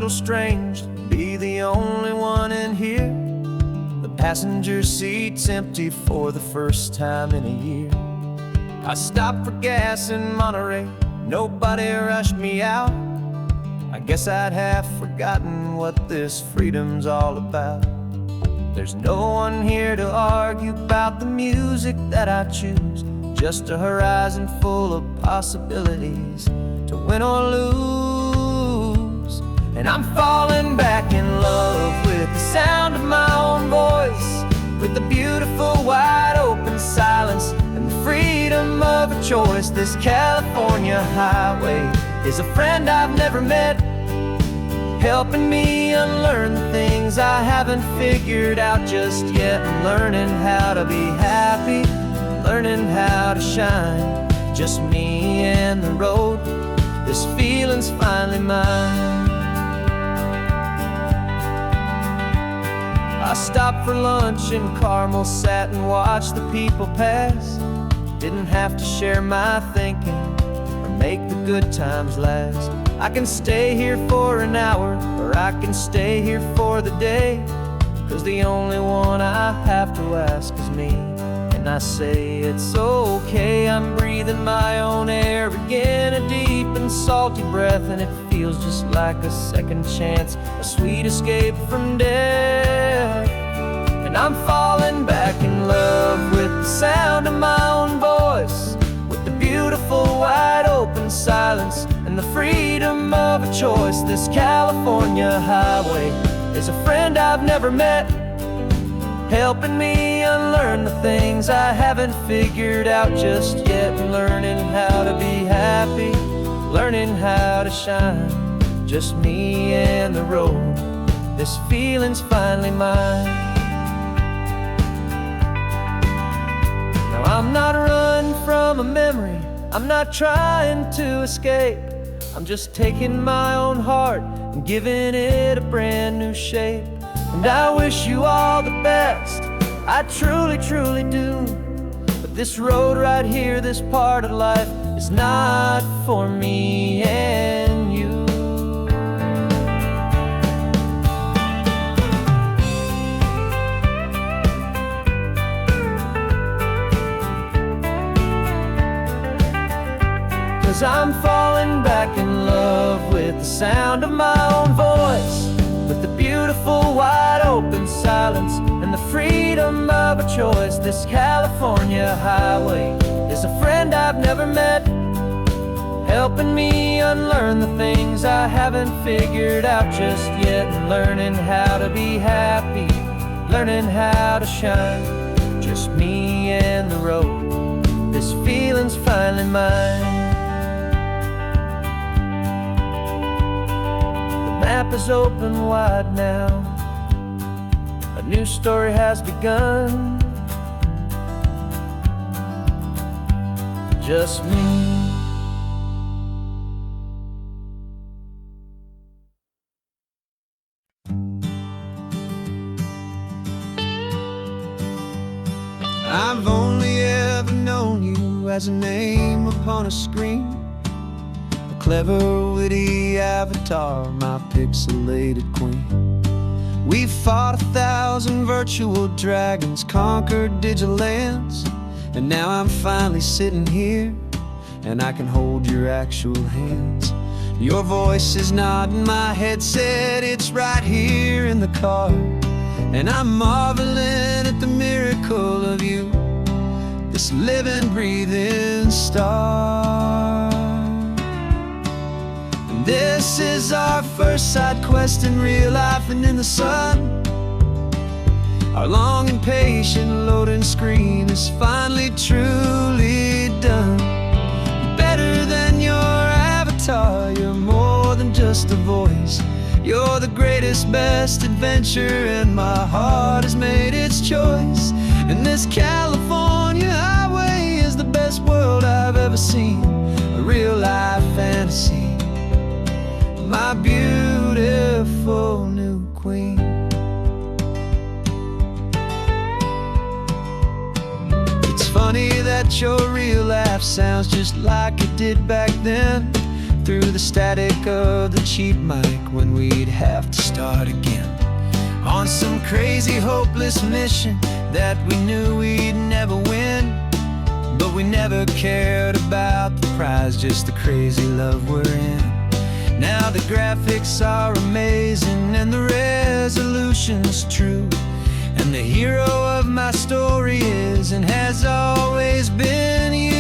little strange to be the only one in here. The passenger seat's empty for the first time in a year. I stopped for gas in Monterey, nobody rushed me out. I guess I'd have forgotten what this freedom's all about. There's no one here to argue about the music that I choose, just a horizon full of possibilities to win or lose. And I'm falling back in love with the sound of my own voice, with the beautiful wide open silence and the freedom of a choice. This California highway is a friend I've never met, helping me unlearn the things I haven't figured out just yet. I'm learning how to be happy, learning how to shine, just me and the road. This feeling's finally mine. I stopped for lunch in Carmel, sat and watched the people pass. Didn't have to share my thinking or make the good times last. I can stay here for an hour, or I can stay here for the day, 'cause the only one I have to ask is me. And I say it's okay, I'm breathing my own air again, a deep and salty breath, and it feels just like a second chance, a sweet escape from death. And I'm falling back in love with the sound of my own voice, with the beautiful wide open silence and the freedom of a choice. This California highway is a friend I've never met, helping me unlearn the things I haven't figured out just yet. Learning how to be happy, learning how to shine, just me and the road. This feeling's finally mine. Now I'm not running from a memory, I'm not trying to escape. I'm just taking my own heart and giving it a brand new shape. And I wish you all the best, I truly, truly do. But this road right here, this part of life, is not for me and you. Cause I'm falling back in love with the sound of my own voice, with the beautiful wide open silence and the freedom of a choice. This California highway is a friend I've never met, helping me unlearn the things I haven't figured out just yet. And learning how to be happy, learning how to shine, just me and the road. This feeling's finally mine. The map is open wide now, a new story has begun, just me. I've only ever known you as a name upon a screen, a clever, witty avatar, my pixelated queen. We've fought 1,000 virtual dragons, conquered digital lands, and now I'm finally sitting here, and I can hold your actual hands. Your voice is not in my headset, it's right here in the car, and I'm marveling at the miracle of you, this living, breathing star. And this is our first side quest in real life and in the sun. Our long and patient loading screen is finally truly done. Better than your avatar, you're more than just a voice. You're the greatest, best adventure, and my heart has made its choice. And this California highway is the best world I've ever seen, a real-life fantasy, my beautiful new queen. It's funny that your real life sounds just like it did back then. through the static of the cheap mic when we'd have to start again on some crazy hopeless mission that we knew we'd never win. But we never cared about the prize, just the crazy love we're in. Now the graphics are amazing and the resolution's true, and the hero of my story is and has always been you.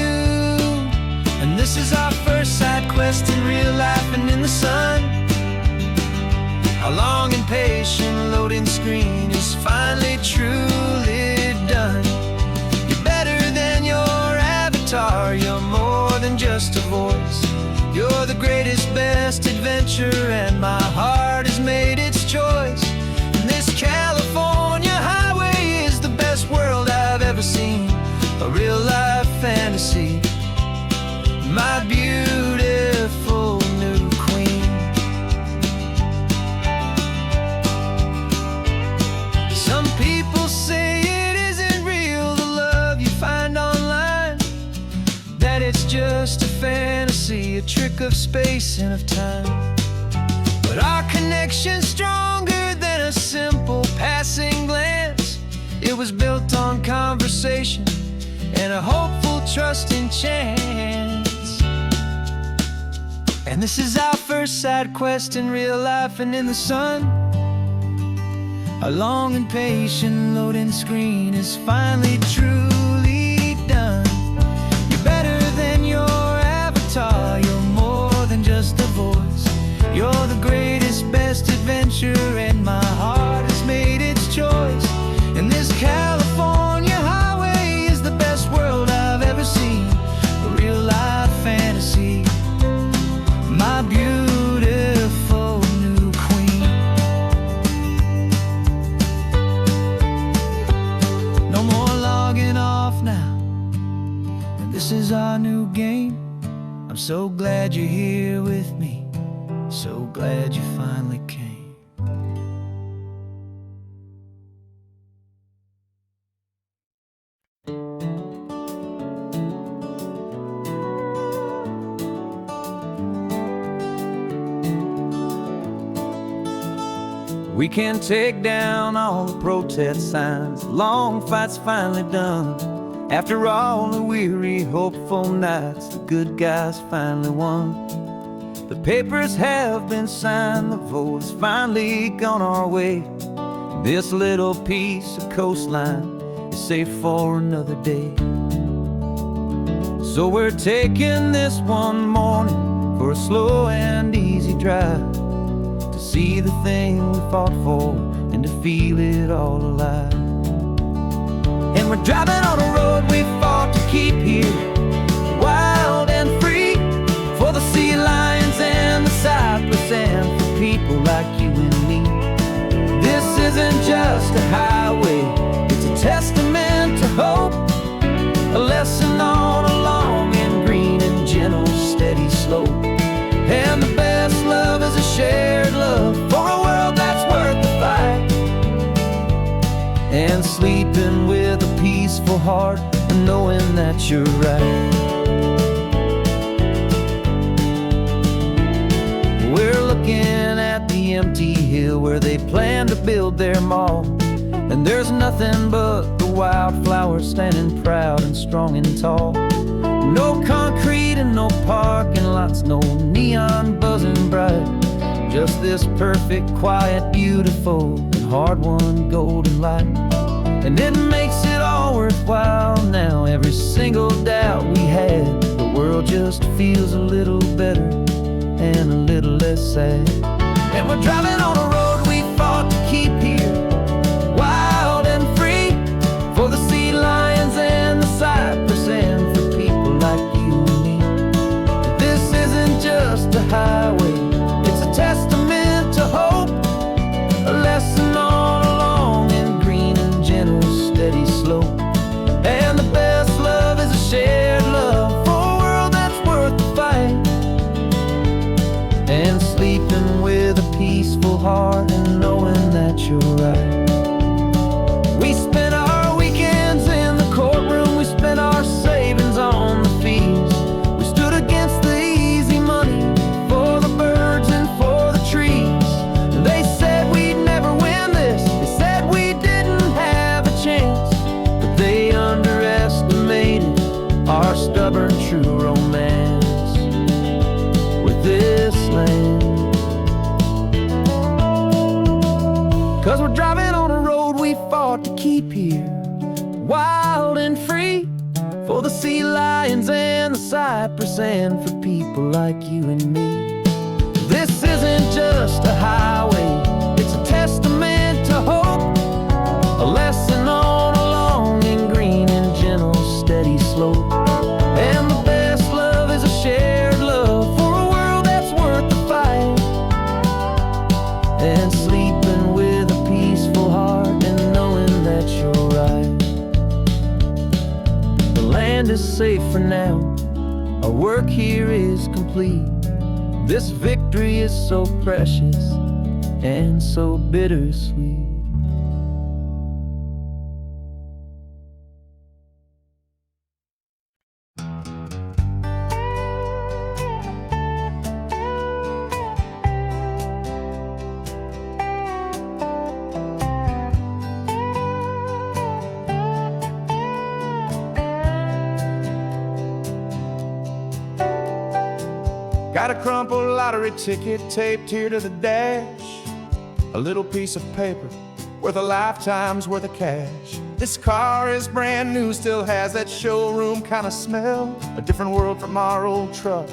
And this is our first side quest in real life and in the sun. Our long and patient loading screen is finally truly done. You're better than your avatar, you're more than just a voice. You're the greatest, best adventure, and my heart has made its choice. And this California highway is the best world I've ever seen, a real life fantasy, my beautiful new queen. Some people say it isn't real, the love you find online, that it's just a fantasy, a trick of space and of time. But our connection's stronger than a simple passing glance. It was built on conversation and a hopeful, trusting chance. And this is our first side quest in real life and in the sun. Our long and patient loading screen is finally truly done. You're better than your avatar, you're more than just a voice. You're the greatest, best adventure, and my heart has made its choice. And this California highway is the best world I've ever seen, a real life fantasy, my beautiful new queen. No more logging off now, and this is our new game. I'm so glad you're here with me, so glad you finally came. We can take down all the protest signs, long fight's finally done. After all the weary, hopeful nights, the good guys finally won. The papers have been signed, the vote's finally gone our way. This little piece of coastline is safe for another day. So we're taking this one morning for a slow and easy drive, to see the thing we fought for and to feel it all alive. And we're driving on a road we fought to keep here, wild and free, for the sea lions and the cypress and for people like you and me. This isn't just a highway, it's a testament to hope, a lesson on a long and green and gentle steady slope. And the best love is a shared love for a world that's worth the fight, and sleeping with a peaceful heart and knowing that you're right. We're looking at the empty hill where they plan to build their mall, and there's nothing but the wildflowers standing proud and strong and tall. No concrete and no parking lots, no neon buzzing bright, just this perfect, quiet, beautiful, and hard-won golden light. And it makes it all worthwhile now, every single doubt we had. The world just feels a little better and a little less sad. And we're driving on a road we fought to keep here, wild and free, for the sea lions and the cypress and for people like you and me. This isn't just a highway, it's a testament to hope, a lesson on a long and green and gentle steady slope. And the best love is a shared love for a world that's worth the fight, and sleeping with a peaceful heart and knowing that you're right. We spent our weekends in the courtroom, we spent our savings on the fees. We stood against the easy money, to keep here, wild and free, for the sea lions and the cypress, and for people like you and me. This isn't just a highway, it's a testament to hope, a lesson on a long and green and gentle, steady slope. And the best love is a shared love for a world that's worth the fight, and sleeping with a peaceful heart and knowing that you're right. The land is safe for now, our work here is complete. This victory is so precious and so bittersweet. Got a crumpled lottery ticket taped here to the dash, a little piece of paper worth a lifetime's worth of cash. This car is brand new, still has that showroom kind of smell, a different world from our old truck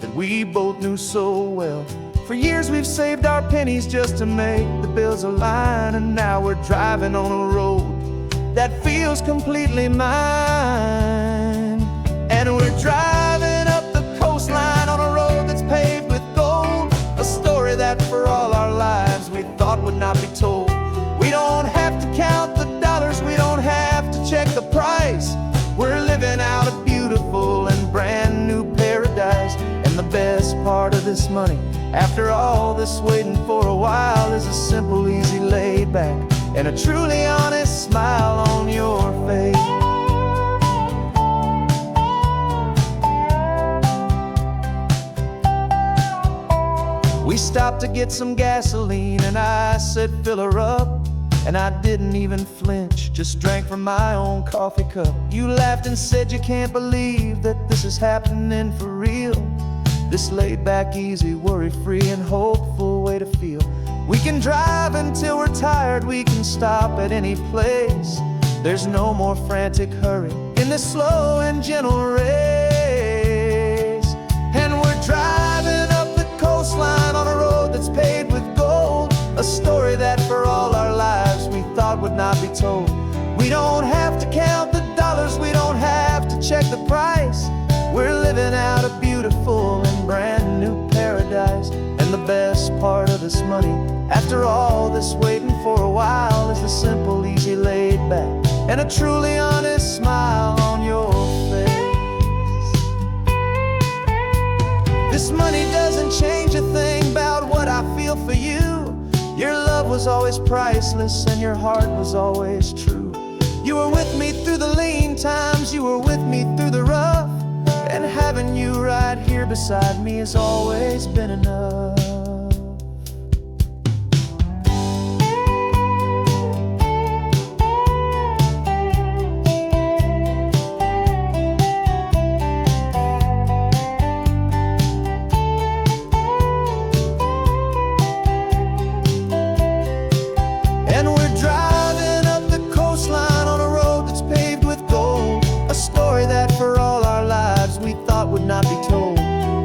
that we both knew so well. For years we've saved our pennies just to make the bills align, and now we're driving on a road that feels completely mine. And we're driving up the coastline on a road that's paved with gold, a story that for all our lives we thought would not be told. We don't have to count the dollars, we don't have to check the price. We're living out a beautiful and brand new paradise. And the best part of this money, after all this waiting for a while, is a simple, easy, laid back, and a truly honest smile on your face. We stopped to get some gasoline, and I said, fill her up. And I didn't even flinch, just drank from my own coffee cup. You laughed and said you can't believe that this is happening for real. This laid back, easy, worry-free and hopeful way to feel. We can drive until we're tired, we can stop at any place. There's no more frantic hurry in this slow and gentle race. And we're driving up the coastline on a road that's paved with gold, a story that for all our lives we thought would not be told. We don't have to count the dollars, we don't have to check the price. We're living out a beautiful and brand new paradise. And the best part of this money, after all this waiting for a while, is the simple, easy, laid back, and a truly honest smile on your face. This money doesn't change a thing about what I feel for you. Your love was always priceless and your heart was always true. You were with me through the lean times, you were with me through the rough, and having you right here beside me has always been enough. Not be told.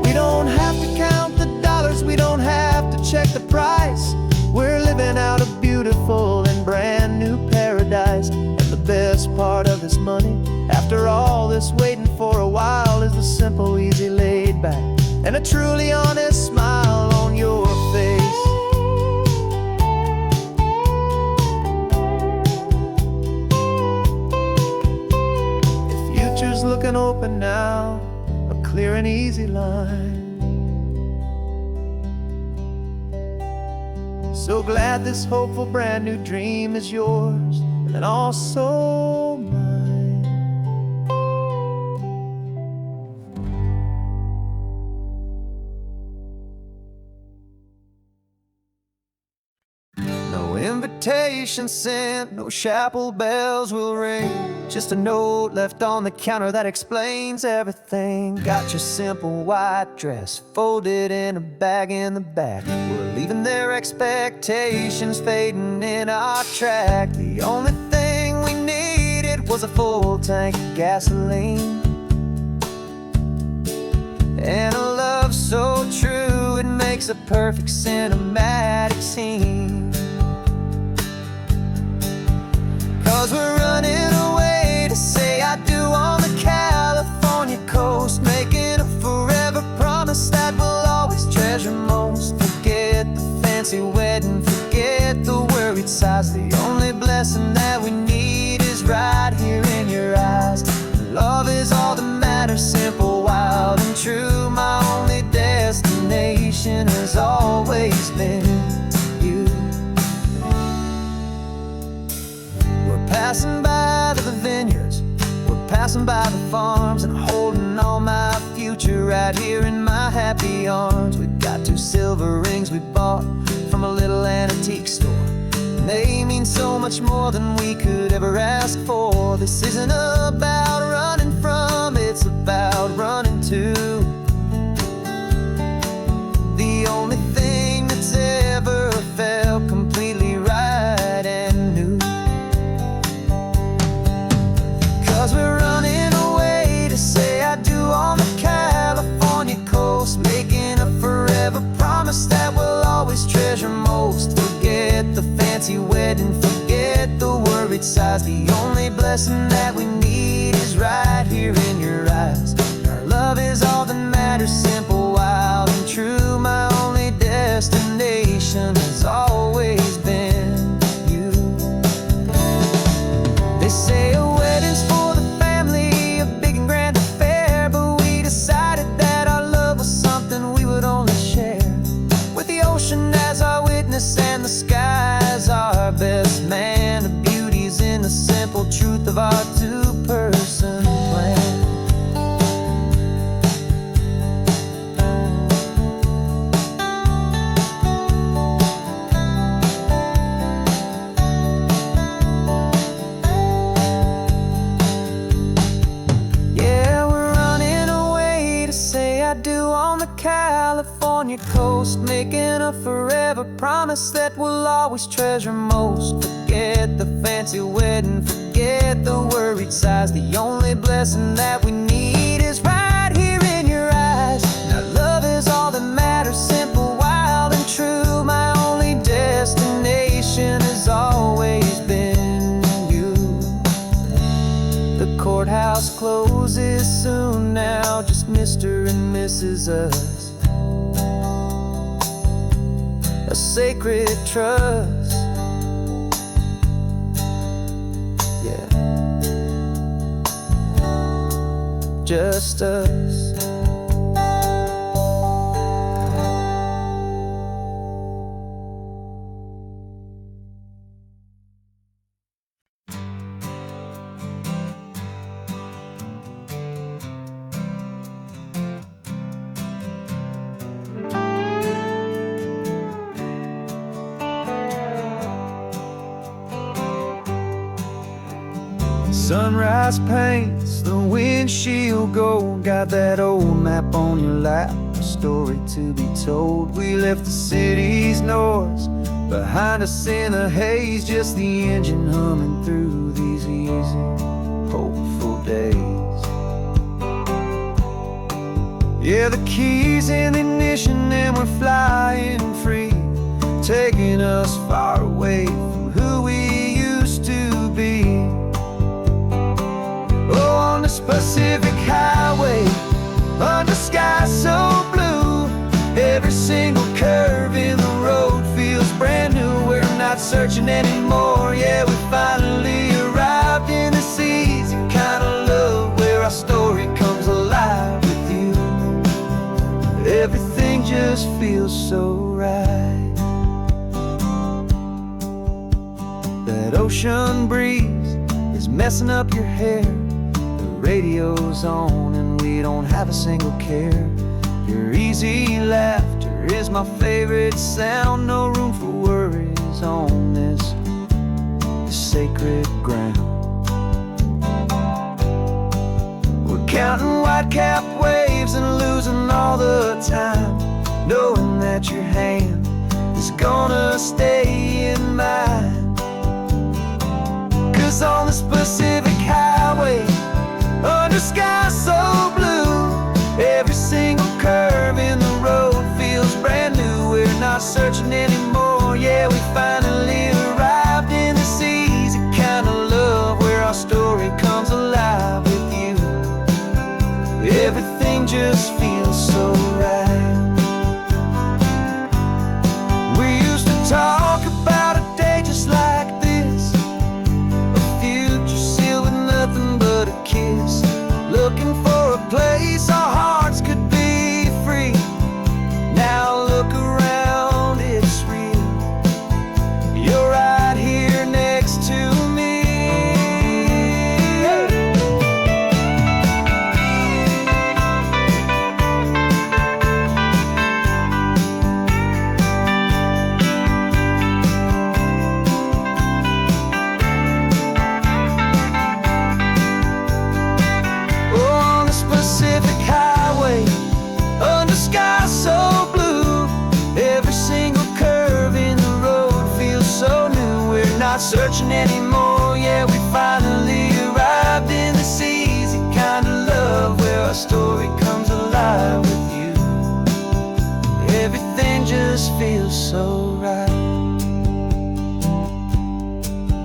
We don't have to count the dollars, we don't have to check the price. We're living out a beautiful and brand new paradise. And the best part of this money, after all this waiting for a while, is the simple, easy, laid back, and a truly honest smile on your face. The future's looking open now, clear and easy line. So glad this hopeful brand new dream is yours, and also mine. No invitation sent, no chapel bells will ring, just a note left on the counter that explains everything. Got your simple white dress folded in a bag in the back. We're leaving their expectations fading in our track. The only thing fills a full tank of gasoline. And a love so true, it makes a perfect cinematic scene. 'Cause we're running away to say I do on the California coast, making a forever promise that we'll always treasure most. Forget the fancy wedding, forget the worried sighs. The only blessing that we need is right here in your eyes. Love is all that matters, simple, wild, and true. My only destination has always been you. We're passing by the vineyards, we're passing by the farms, and holding on my future right here in my happy arms. We've got 2 silver rings we bought from a little antique store. They mean so much more than we could ever ask for. This isn't about running from, it's about running to the only thing that's ever felt completely right and new. 'Cause we're running away to say I do on the California coast, making a forever promise that we'll always treasure most. Forget the fancy wedding, forget the worried sighs. The only blessing that we need is right here in your eyes. Our love is all that matters, simple, wild, and true. My only destination has always been you. They say a wedding's for the family, a big and grand affair, but we decided that our love was something we would only share with the ocean as our witness and the sky as our best man. The beauty's in the simple truth of our 2-person plan. Yeah, we're running away to say I do on the California coast, making a forever promise that we'll always treasure most. Forget the fancy wedding, forget the worried sighs. The only blessing that we need is right here in your eyes. Now love is all that matters, simple, wild, and true. My only destination has always been you. The courthouse closes soon now, just Mr. and Mrs. Us. A sacred trust, yeah, just us. Sunrise paints the windshield gold. Got that old map on your lap, a story to be told. We left the city's noise behind us in the haze, just the engine humming through these easy, hopeful days. Yeah, the keys in the ignition and we're flying free, taking us far away from who we used to be. Oh, on this Pacific highway, under sky so blue, every single curve in the road feels brand new. We're not searching anymore, yeah, we finally arrived in this easy kind of love where our story comes alive with you. Everything just feels so right. That ocean breeze is messing up your hair, radio's on and we don't have a single care. Your easy laughter is my favorite sound. No room for worries on this sacred ground. We're counting white-capped waves and losing all the time, knowing that your hand is gonna stay in mine. 'Cause on this Pacific highway, just feels so right. We used to talk about a day just like this, a future sealed with nothing but a kiss, looking for a place our hearts could be free. Now look around, it's real. You're right here next to me. On the Pacific Highway, under sky so blue, every single curve in the road feels so new. We're not searching anymore, yeah, we finally arrived in this easy kind of love where our story comes alive with you. Everything just feels so right.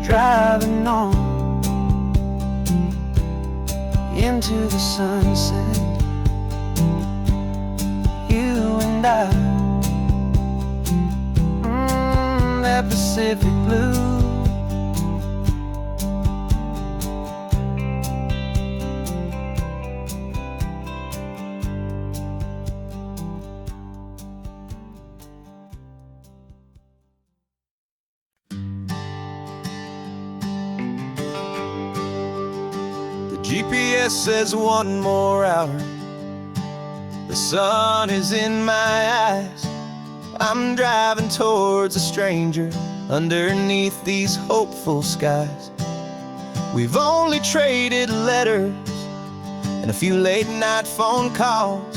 Driving on into the sunset, you and I, that Pacific blue. The GPS says one more hour. The sun is in my eyes. I'm driving towards a stranger underneath these hopeful skies. We've only traded letters and a few late night phone calls,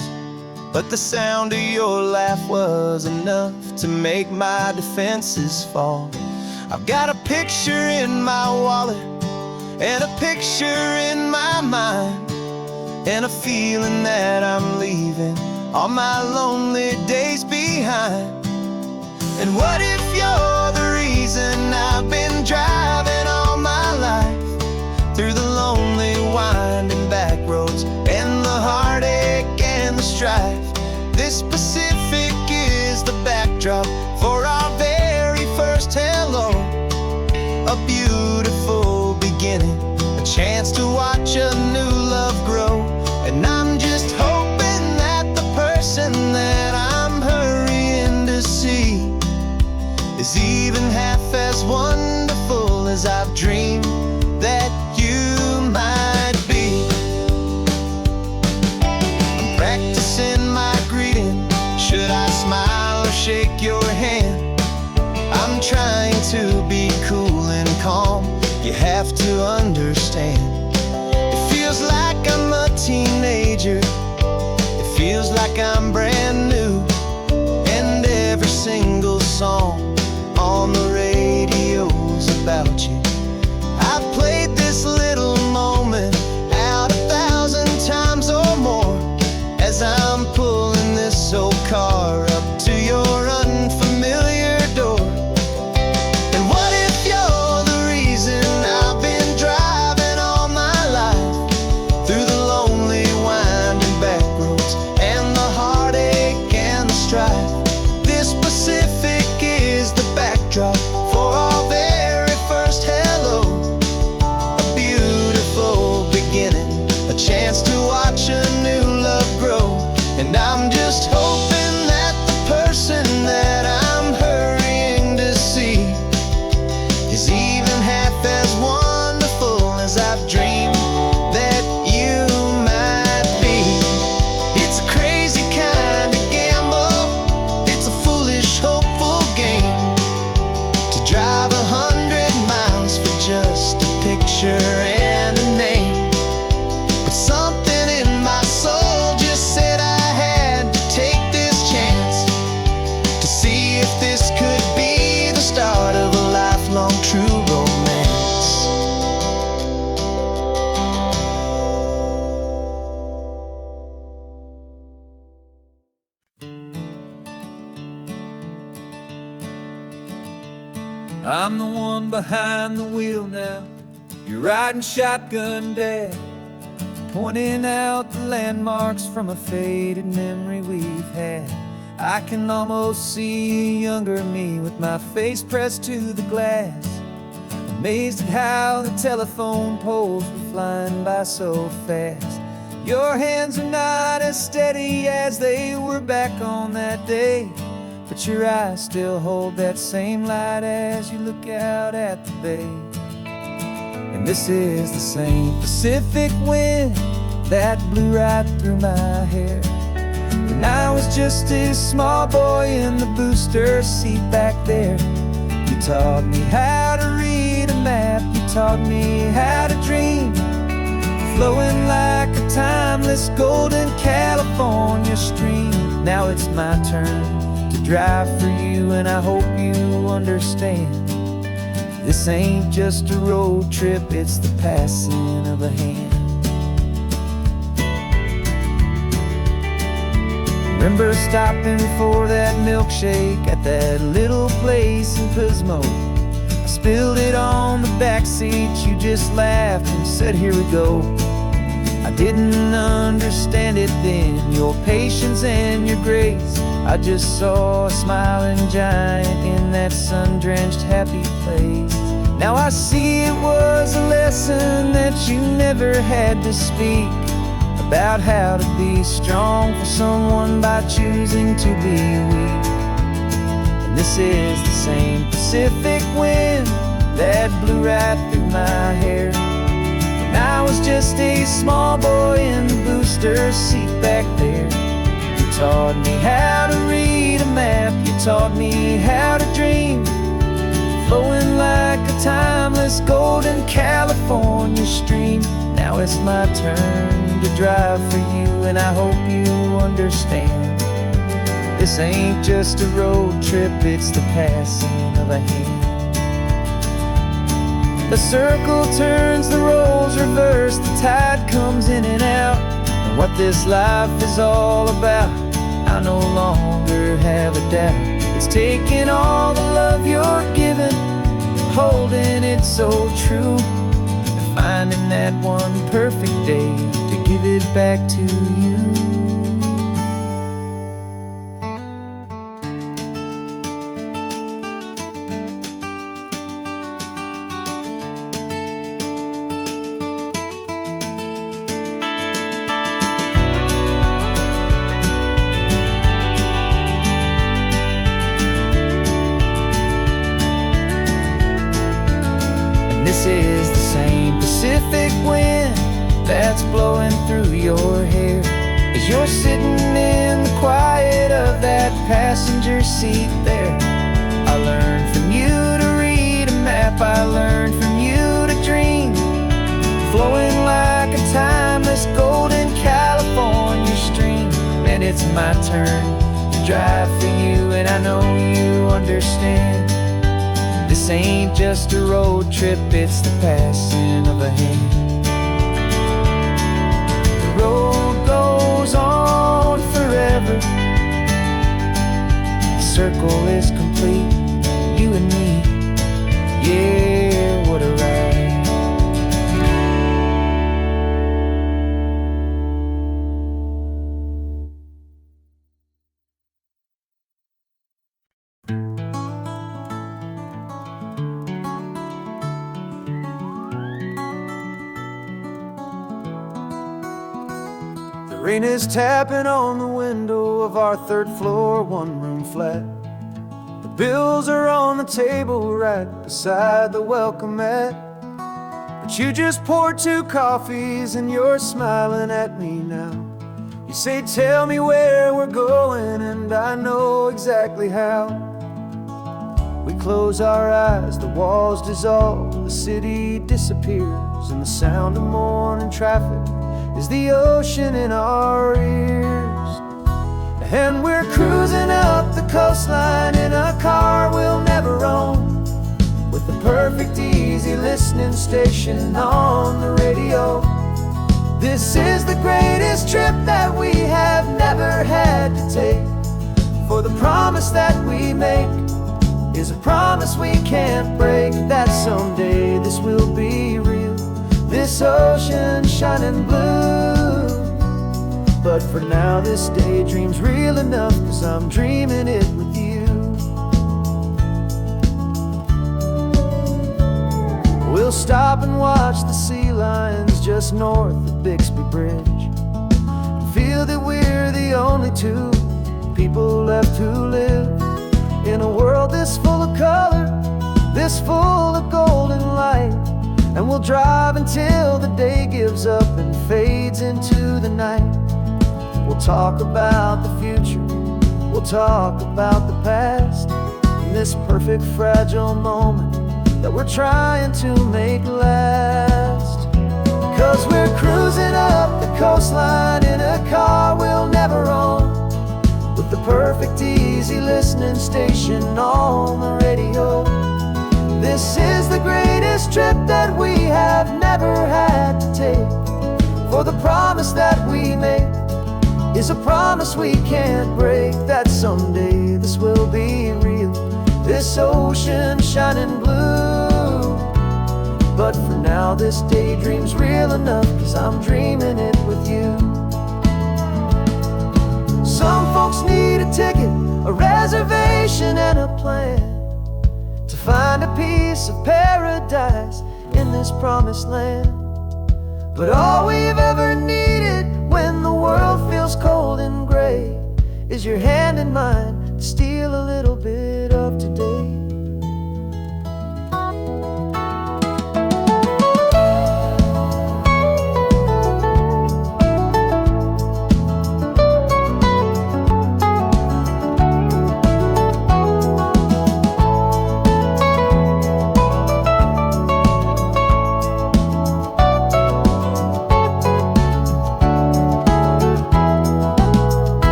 but the sound of your laugh was enough to make my defenses fall. I've got a picture in my wallet and a picture in my mind, and a feeling that I'm leaving all my lonely days behind. And what if you're the reason I've been driving all my life, through the lonely winding back roads and the heartache and the strife? This Pacific is the backdrop for our very first hello, a beautiful beginning, a chance to watch a new love grow. And I'm just hoping that the person that I'm hurrying to see is even half as wonderful as I've dreamed that you might be. I'm practicing my greeting. Should I smile or shake your hand? I'm trying to be cool and calm. You have to understand. It feels like I'm a teenager. It feels like I'm brand new. And every single song on the radio's about you. I've played this little moment out 1,000 times or more as I'm pulling this old car up to your unfamiliar door. And what if you're the reason I've been driving all my life, through the lonely winding back roads and the heartache and the strife? This Pacific is the backdrop for our very first hello, a beautiful beginning, a chance to watch a new love grow. And I'm just hoping that the person that I'm hurrying to see is even half as wonderful as I've dreamed that you might be. It's a crazy kind of gamble, it's a foolish, hopeful game, to drive 100 miles for just a picture and a name. But something in my soul just said I had to take this chance, to see if this could be the start of a lifelong true romance. I'm the one behind the wheel now. You're riding shotgun, Dad. pointing out the landmarks from a faded memory we've had. I can almost see a younger me with my face pressed to the glass, amazed at how the telephone poles were flying by so fast. Your hands are not as steady as they were back on that day, but your eyes still hold that same light as you look out at the bay. And this is the same Pacific wind that blew right through my hair when I was just a small boy in the booster seat back there. You taught me how to read a map, you taught me how to dream, flowing like a timeless golden California stream. Now it's my turn to drive for you, and I hope you understand. This ain't just a road trip, it's the passing of a hand. Remember stopping for that milkshake at that little place in Pismo. I spilled it on the back seat, you just laughed and said, "Here we go." I didn't understand it then, your patience and your grace. I just saw a smiling giant in that sun-drenched happy place. Now I see it was a lesson that you never had to speak, about how to be strong for someone by choosing to be weak. And this is the same Pacific wind that blew right through my hair when I was just a small boy in the booster seat back there. You taught me how to read a map, you taught me how to dream, flowing like a timeless golden California stream. Now it's my turn to drive for you, and I hope you understand. This ain't just a road trip, it's the passing of a hand. The circle turns, the roles reverse, the tide comes in and out. And what this life is all about, I no longer have a doubt. It's taking all the love you're giving, holding it so true, and finding that one perfect day to give it back to you. This is the same Pacific wind that's blowing through your hair as you're sitting in the quiet of that passenger seat there. I learned from you to read a map, I learned from you to dream, flowing like a timeless golden California stream. And it's my turn to drive for you, and I know you understand. This ain't just a road trip, it's the passing of a hand. The road goes on forever, the circle is complete, you and me, yeah, what a ride. The rain is tapping on the window of our third floor, one-room flat. The bills are on the table right beside the welcome mat. But you just poured 2 coffees and you're smiling at me now. You say, tell me where we're going, and I know exactly how. We close our eyes, the walls dissolve, the city disappears, and the sound of morning traffic is the ocean in our ears. And we're cruising up the coastline in a car we'll never own, with the perfect easy listening station on the radio. This is the greatest trip that we have never had to take, for the promise that we make is a promise we can't break, that someday this will be real. this ocean shining blue. But for now this daydream's real enough, 'cause I'm dreaming it with you. We'll stop and watch the sea lions just north of Bixby Bridge, and feel that we're the only two people left who live in a world this full of color, this full of golden light. And we'll drive until the day gives up and fades into the night. We'll talk about the future, we'll talk about the past, in this perfect fragile moment that we're trying to make last. 'Cause we're cruising up the coastline in a car we'll never own, with the perfect easy listening station on the radio. This is the greatest trip that we have never had to take, for the promise that we make is a promise we can't break, that someday this will be real, this ocean shining blue. But for now this daydream's real enough, 'cause I'm dreaming it with you. Some folks need a ticket, a reservation and a plan, to find a piece of paradise in this promised land. But all we've ever needed when the world feels cold and gray is your hand in mine to steal a little bit of today.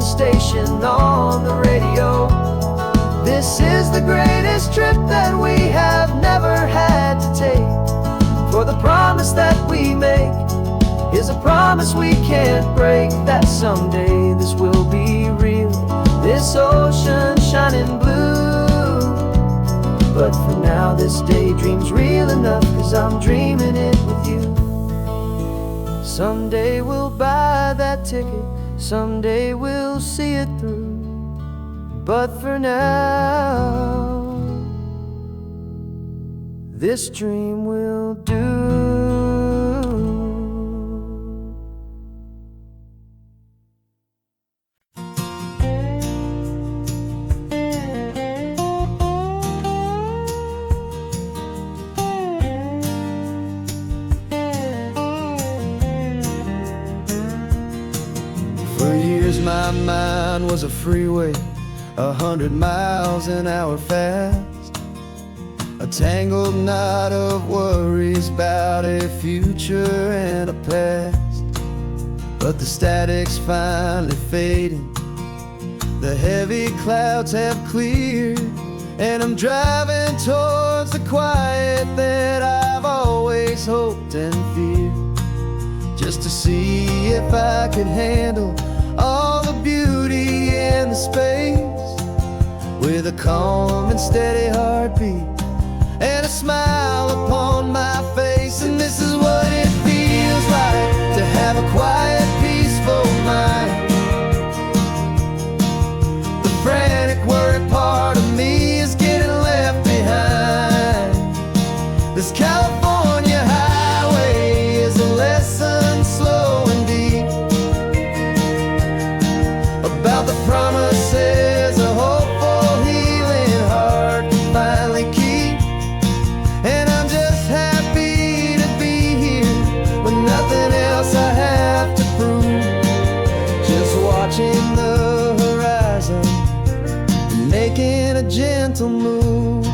Station on the radio. This is the greatest trip that we have never had to take, for the promise that we make is a promise we can't break, that someday this will be real, this ocean shining blue. But for now this daydream's real enough, 'cause I'm dreaming it with you. Someday we'll buy that ticket, someday we'll see it through. But for now this dream will do. My mind was a freeway, 100 miles an hour fast, a tangled knot of worries about a future and a past. But the static's finally fading, the heavy clouds have cleared, and I'm driving towards the quiet that I've always hoped and feared, just to see if I could handle all the beauty and the space, with a calm and steady heartbeat and a smile upon my face. And this is what it feels like to have a quiet, peaceful mind. The frantic, worried part of me is getting left behind. This California highway is a lesson slow and deep, about the promises a hopeful, healing heart can finally keep. And I'm just happy to be here with nothing else I have to prove, just watching the horizon and making a gentle move.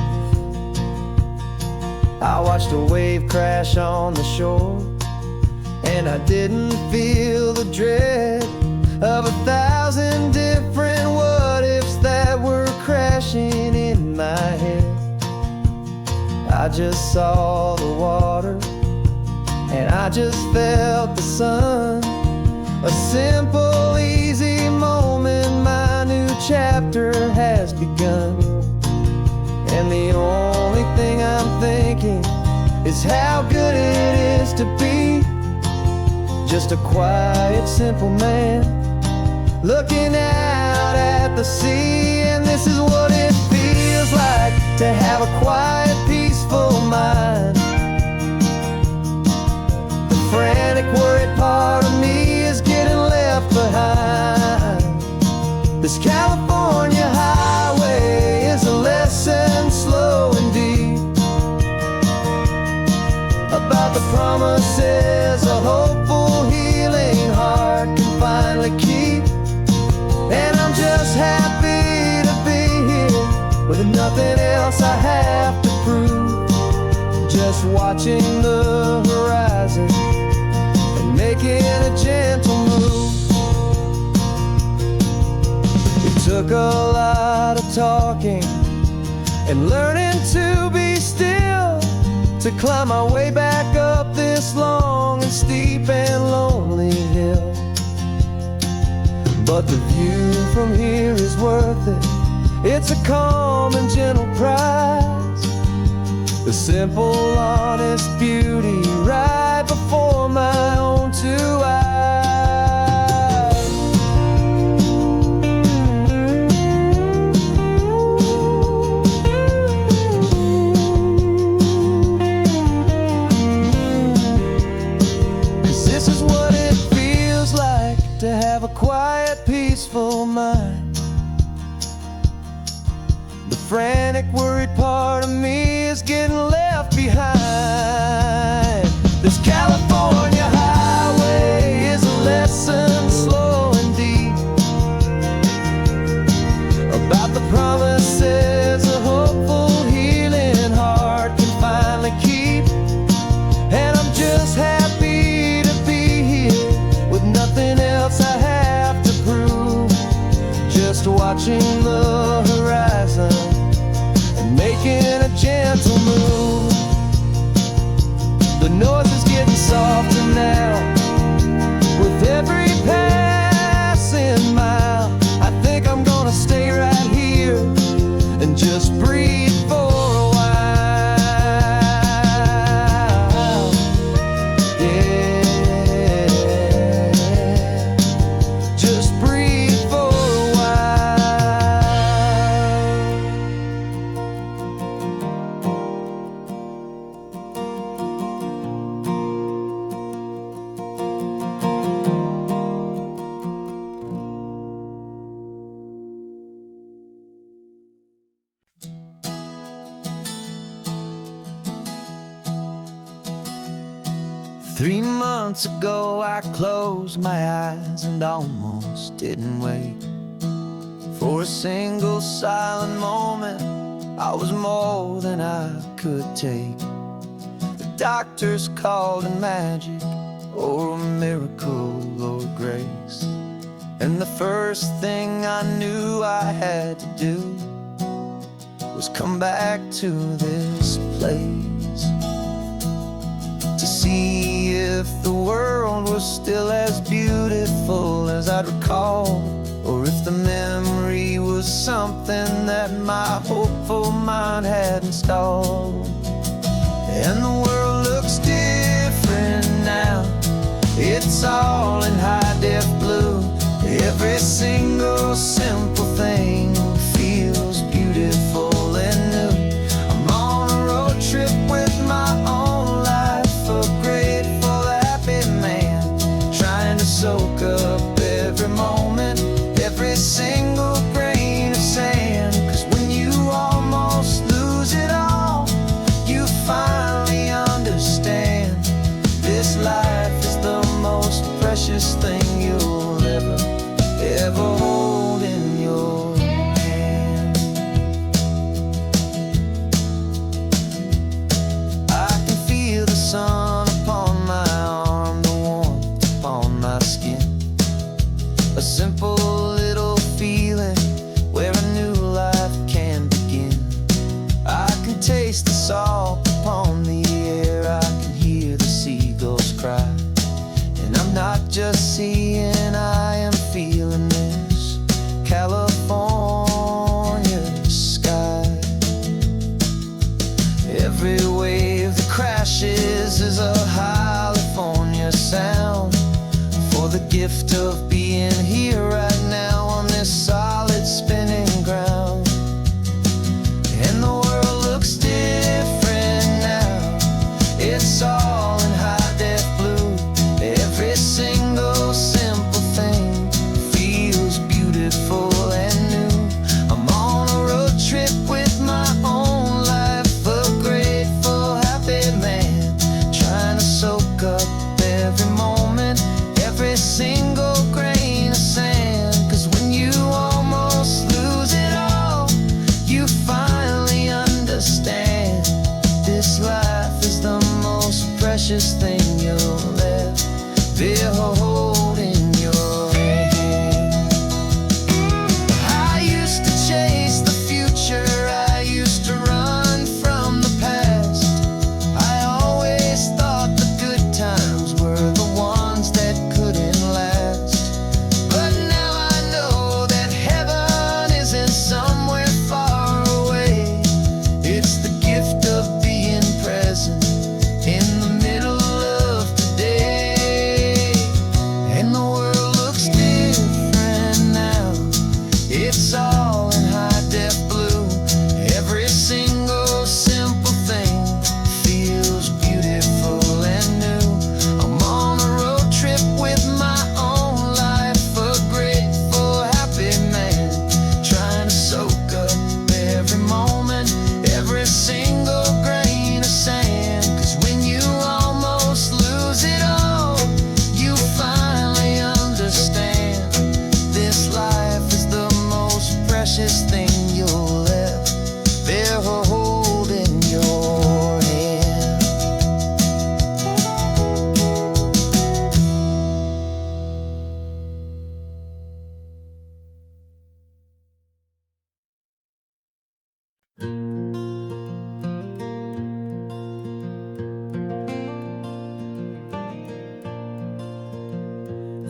I watched a wave crash on the shore, and I didn't feel the dread of 1,000 different what-ifs that were crashing in my head. I just saw the water, and I just felt the sun, a simple, easy moment, my new chapter has begun. And the only thing I'm thinking is how good it is to be just a quiet, simple man looking out at the sea. And this is what it feels like to have a quiet, peaceful mind. The frantic, worried part of me is getting left behind. This California highway is a lesson slow and deep about the promises a hopeful, healing heart can finally keep. And I'm just happy to be here with nothing else I have to prove, just watching the horizon and making a gentle move. It took a lot of talking and learning to be still to climb my way back up this long and steep and lonely hill. But the view from here is worth it. It's a calm and gentle prize, the simple, honest beauty right before my own two eyes. 'Cause this is what it feels like to have a quiet, peaceful mind. The frantic, worried part of me is getting left behind. This California highway is a lesson slow and deep about the promises a hopeful, healing heart can finally keep. And I'm just happy to be here with nothing else I have to prove, just watching the horizon and making a gentle move. The noise is getting softer now with every passing mile. I think I'm gonna stay right here and just breathe for a while. Yeah, just breathe for a while. Three months ago I closed my eyes and almost didn't wake. For a single silent moment I was more than I could take. The doctors called it magic or a miracle or grace. And the first thing I knew I had to do was come back to this place to see if the world was still as beautiful as I'd recall, or if the memory was something that my hopeful mind had installed. And the world looks different now. It's all in high-def blue. Every single simple thing feels beautiful and new. I'm on a road trip with my own life, a grateful, happy man, trying to soak up every moment, every single grain of sand. 'Cause when you almost lose it all, you finally understand this life is the most precious thing you'll ever hold in your gift of being here right now on this solid spinning ground. And the world looks different now. It's all in high def blue. Every single simple thing feels beautiful and new. I'm on a road trip with my own life, a grateful, happy man, trying to soak up every moment, every single grain of sand. 'Cause when you almost lose it all, you finally understand this life is the most precious thing you'll ever hold in your hand. I used to chase the future, I used to run from the past. I always thought the good times were the ones that couldn't last. But now I know that heaven isn't somewhere far away. It's the gift of being present in the middle of today. And the world looks different now. It's all in high def blue. Every single simple thing feels beautiful and new. I'm on a road trip with my own life, a grateful, happy man, trying to soak up every moment, every single grain of sand. 'Cause when you almost lose it all, you finally understand this life is the most precious thing you'll ever hold in your hand.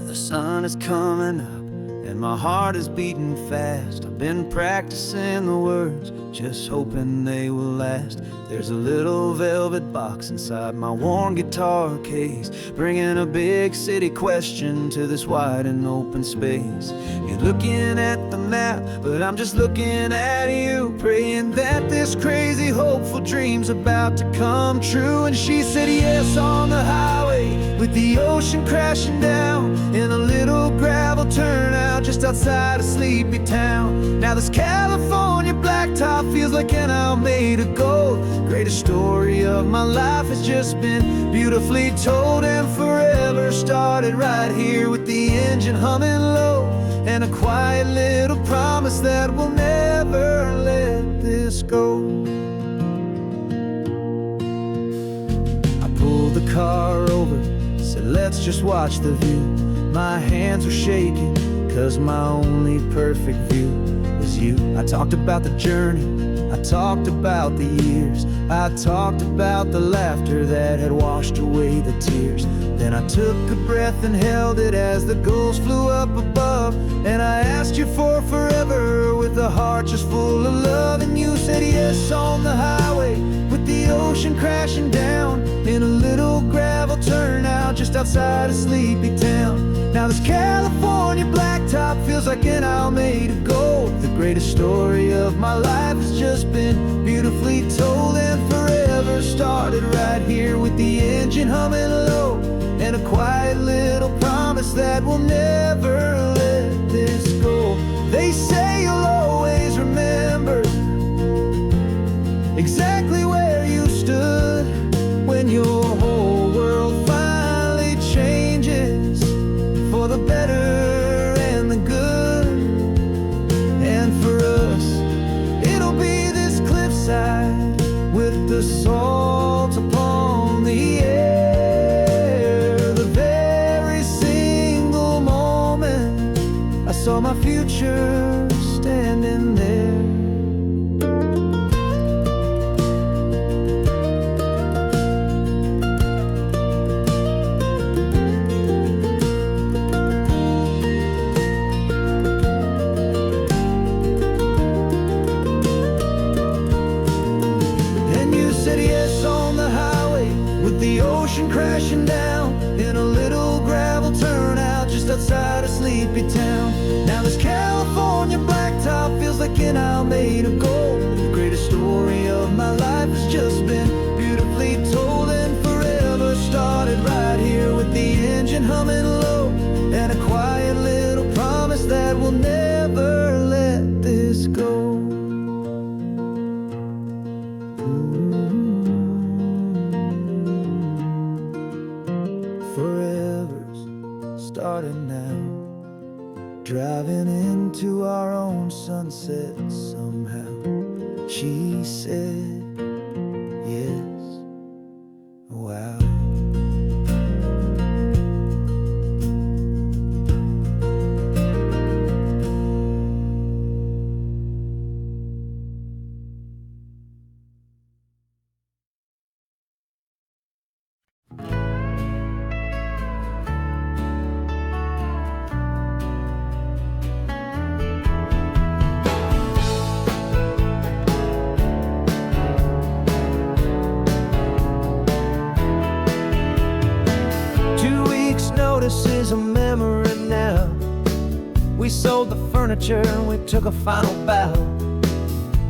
The sun is coming up and my heart is beating fast. I've been practicing the words, just hoping they will last. There's a little velvet box inside my worn guitar case, bringing a big city question to this wide and open space. You're looking at the map, but I'm just looking at you, praying that this crazy hopeful dream's about to come true. And she said yes on the highway, with the ocean crashing down in a little gravel turnout just outside of sleepy town. Now this California blacktop feels like an hour made of gold. Greatest story of my life has just been beautifully told, and forever started right here with the engine humming low, and a quiet little promise that we'll never let this go. I pulled the car over, said let's just watch the view. My hands were shaking, 'cause my only perfect view was you. I talked about the journey, I talked about the years, I talked about the laughter that had washed away the tears. Then I took a breath and held it as the gulls flew up above, and I asked you for forever with a heart just full of love. And you said yes on the highway, with the ocean crashing down in a little gravel turnout just outside of sleepy town. Now this California blacktop feels like an hour made of gold. The greatest story of my life has just been beautifully told, and forever started right here with the engine humming low, and a quiet little promise that we'll never let this go. They say you'll always remember exactly where you stood when your whole world finally changes for the better and the good. And for us, it'll be this cliffside with the salt upon the air. The very single moment I saw my future standing there. Crashing down in a little gravel turnout just outside sleepy town. Now this California blacktop feels like an isle made of gold. The greatest story of my life has just been beautifully told, and forever started right here with the engine humming low, and a quiet little promise that we'll never let this go. Forever's starting now, driving into our own sunset somehow. She said, yes, wow. Notice is a memory now. We sold the furniture and we took a final bow.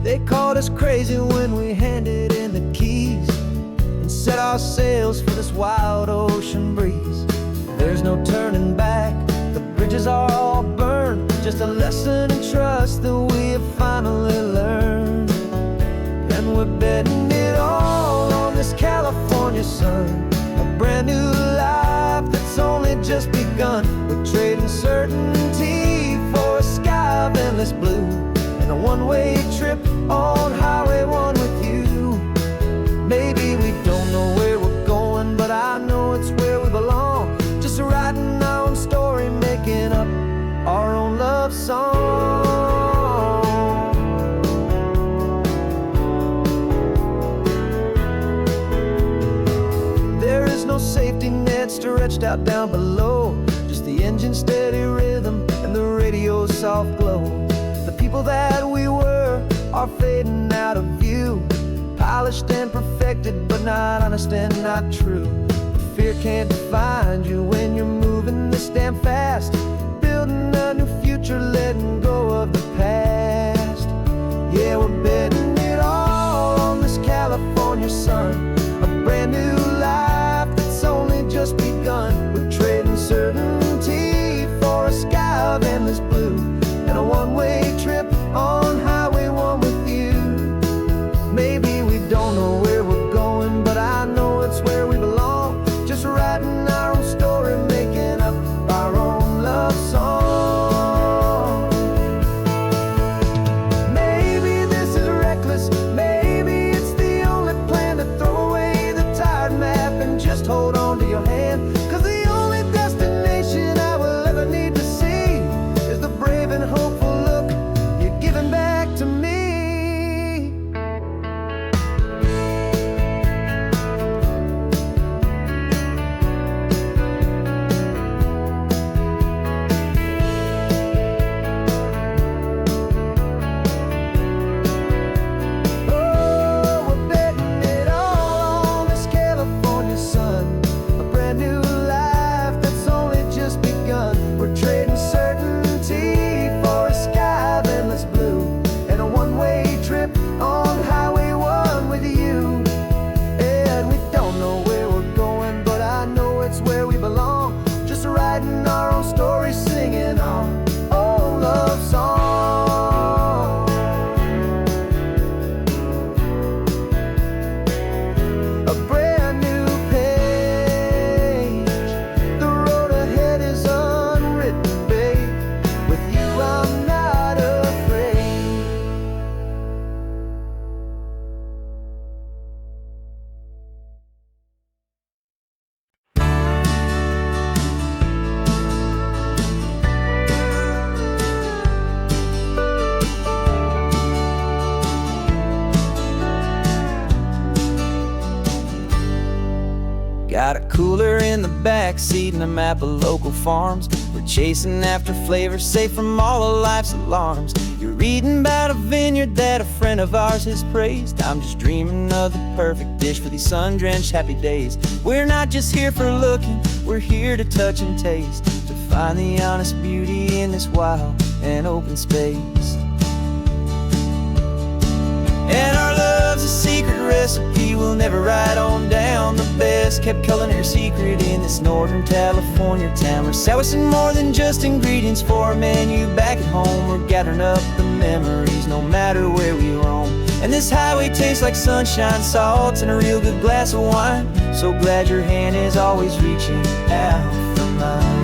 They called us crazy when we handed in the keys and set our sails for this wild ocean breeze. There's no turning back, the bridges are all burned, just a lesson in trust that we have finally learned. And we're betting it all on this California sun, a brand new life that's only just begun. We're trading certainty for a sky of endless blue, and a one-way trip on Highway 1 with you. Maybe we don't know where we're going, but I know it's where we belong. Just writing our own story, making up our own love song. There is no safety net stretched out down below, just the engine's steady rhythm and the radio's soft glow. The people that we were are fading out of view, polished and perfected, but not honest and not true. Fear can't define you when you're moving this damn fast, building a new future, letting go of the past. Yeah, we're betting it all on this California sun, a brand new life that's only just begun. We're trading certainty for a sky of endless blue, and a one-way trip on Highway 1 with you. Maybe we don't know where we're going, but I know it's where we belong. Just writing our own story, making up our own love song. Maybe this is reckless, maybe it's the only plan to throw away the tired map and just hold on to your hand. 'Cause the only destination I will ever need to see is the brave and hopeful look you're giving back to me. Oh, we're betting it all on this California sun, a brand new life that's only just begun. We're trading certainty for a sky of endless blue, and a one-way trip on Highway 1 with you. And we don't know where we're going, but I know it's where we belong. Just writing our own story, singing our own love song. A brand new page, the road ahead is unwritten, babe. With you I'm not afraid. Got a cooler in the back seat and a map of local farms. We're chasing after flavors safe from all of life's alarms. You're reading about a vineyard that a friend of ours has praised. I'm just dreaming of the perfect dish for these sun-drenched happy days. We're not just here for looking, we're here to touch and taste, to find the honest beauty in this wild and open space. And our love's a secret recipe we'll never write on down. The best kept culinary secret in this Northern California town. We're salvaging more than just ingredients for a menu back at home. We're gathering up the memories no matter where we roam. And this highway tastes like sunshine, salt, and a real good glass of wine. So glad your hand is always reaching out for mine.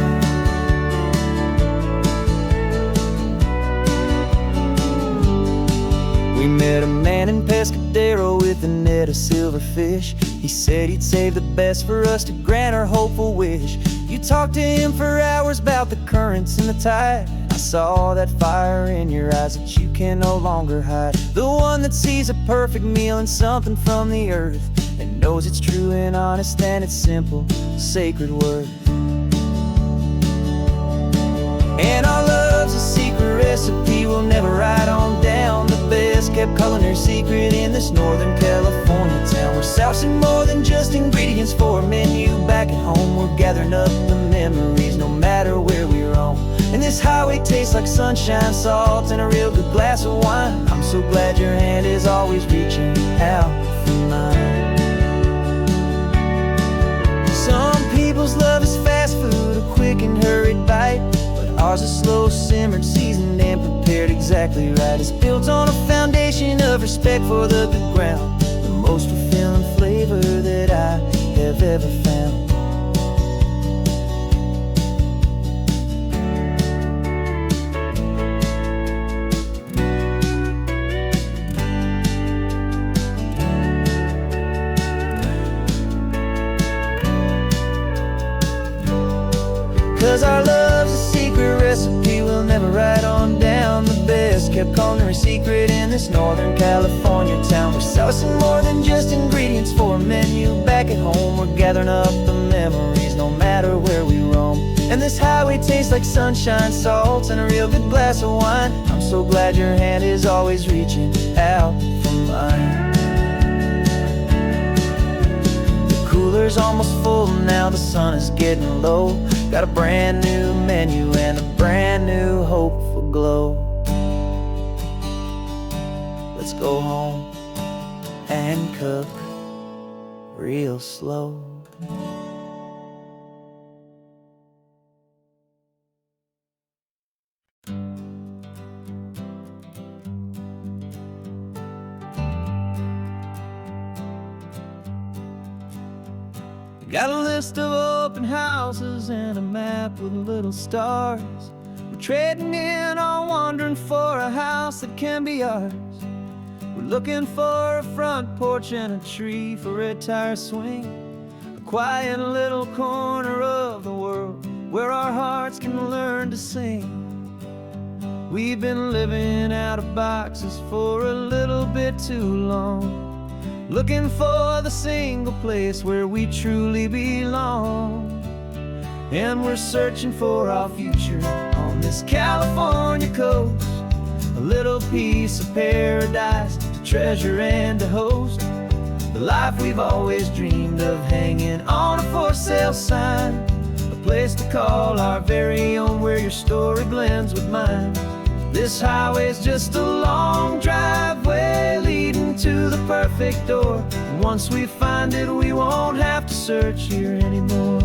We met a man in Pescadero with a net of silverfish. He said he'd save the best for us to grant our hopeful wish. You talked to him for hours about the currents and the tide. I saw that fire in your eyes that you can no longer hide. The one that sees a perfect meal in something from the earth, and knows it's true and honest and it's simple, sacred word. And our love's a secret recipe we'll never write on down. The best kept culinary secret in this Northern California town. We're sourcing more than just ingredients for a menu back at home. We're gathering up the memories no matter where we roam. And this highway tastes like sunshine, salt, and a real good glass of wine. I'm so glad your hand is always reaching out for mine. Some people's love is fast food, a quick and hurried bite. Ours is slow simmered, seasoned, and prepared exactly right. It's built on a foundation of respect for the good ground, the most fulfilling flavor that I have ever found. 'Cause our love's a secret recipe we'll never write on down. The best kept culinary secret in this Northern California town. We're sourcing more than just ingredients for a menu back at home. We're gathering up the memories no matter where we roam. And this highway tastes like sunshine, salt, and a real good glass of wine. I'm so glad your hand is always reaching out for mine. The cooler's almost full now, the sun is getting low. Got a brand new menu and a brand new hopeful glow. Let's go home and cook real slow. Got a list of open houses and a map with little stars. We're trading in on wandering for a house that can be ours. We're looking for a front porch and a tree for a tire swing. A quiet little corner of the world where our hearts can learn to sing. We've been living out of boxes for a little bit too long, looking for the single place where we truly belong. And we're searching for our future on this California coast, a little piece of paradise to treasure and to host. The life we've always dreamed of, hanging on a for sale sign, a place to call our very own, where your story blends with mine. This highway's just a long driveway leading to the perfect door. And once we find it, we won't have to search here anymore.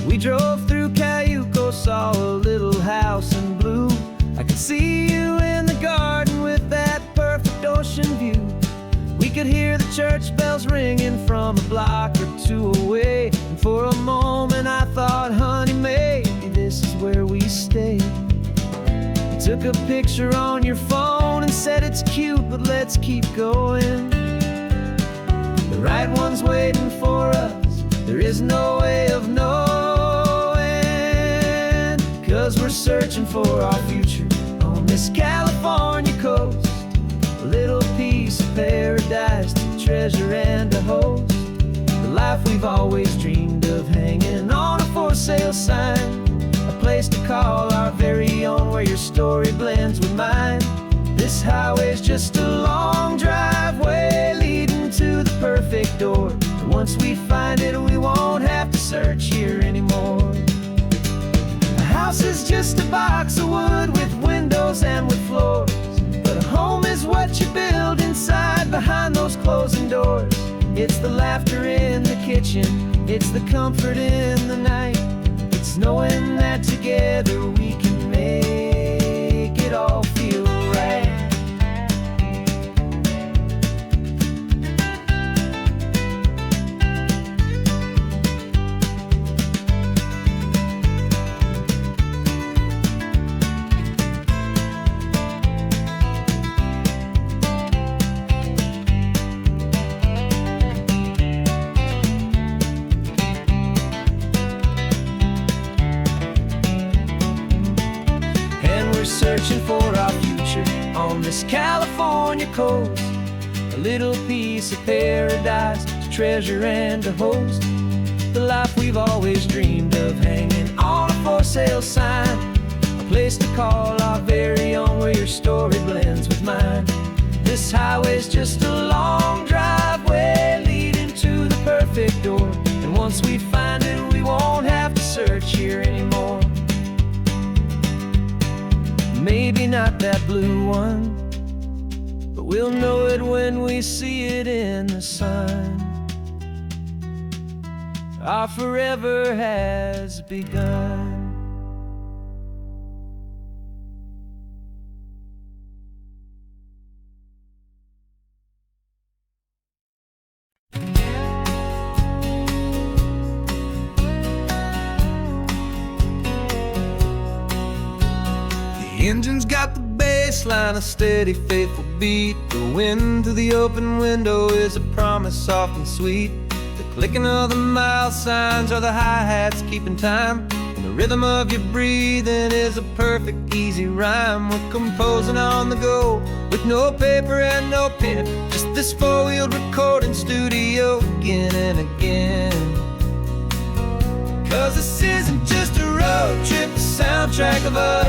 We drove through Cayuco, saw a little house in blue. I could see you in the garden with that perfect ocean view. We could hear the church bells ringing from a block or two away. And for a moment I thought, honey, maybe this is where we stay. You took a picture on your phone and said it's cute, but let's keep going. The right one's waiting for us, there is no way of knowing. 'Cause we're searching for our future on this California coast, a little piece of paradise to treasure and to host. The life we've always dreamed of, hanging on a for sale sign, a place to call our very own, where your story blends with mine. This highway's just a long driveway leading to the perfect door. And Once we find it, we won't have to search here anymore. A house is just a box of wood with windows and with floors, but a home is what you build inside behind those closing doors. It's the laughter in the kitchen, it's the comfort in the night, it's knowing that together we can make it all feel right. Searching for our future on this California coast, a little piece of paradise to treasure and to host, the life we've always dreamed of, hanging on a for sale sign, a place to call our very own, where your story blends with mine. This highway's just a long driveway leading to the perfect door, and once we find it, we won't have to search here anymore. Maybe not that blue one, but we'll know it when we see it in the sun. Our forever has begun. The engine's got the bass line, a steady, faithful beat. The wind through the open window is a promise soft and sweet. The clicking of the mile signs are the hi-hats keeping time, and the rhythm of your breathing is a perfect, easy rhyme. We're composing on the go with no paper and no pen, just this four-wheeled recording studio again and again. 'Cause this isn't just a road trip, the soundtrack of us,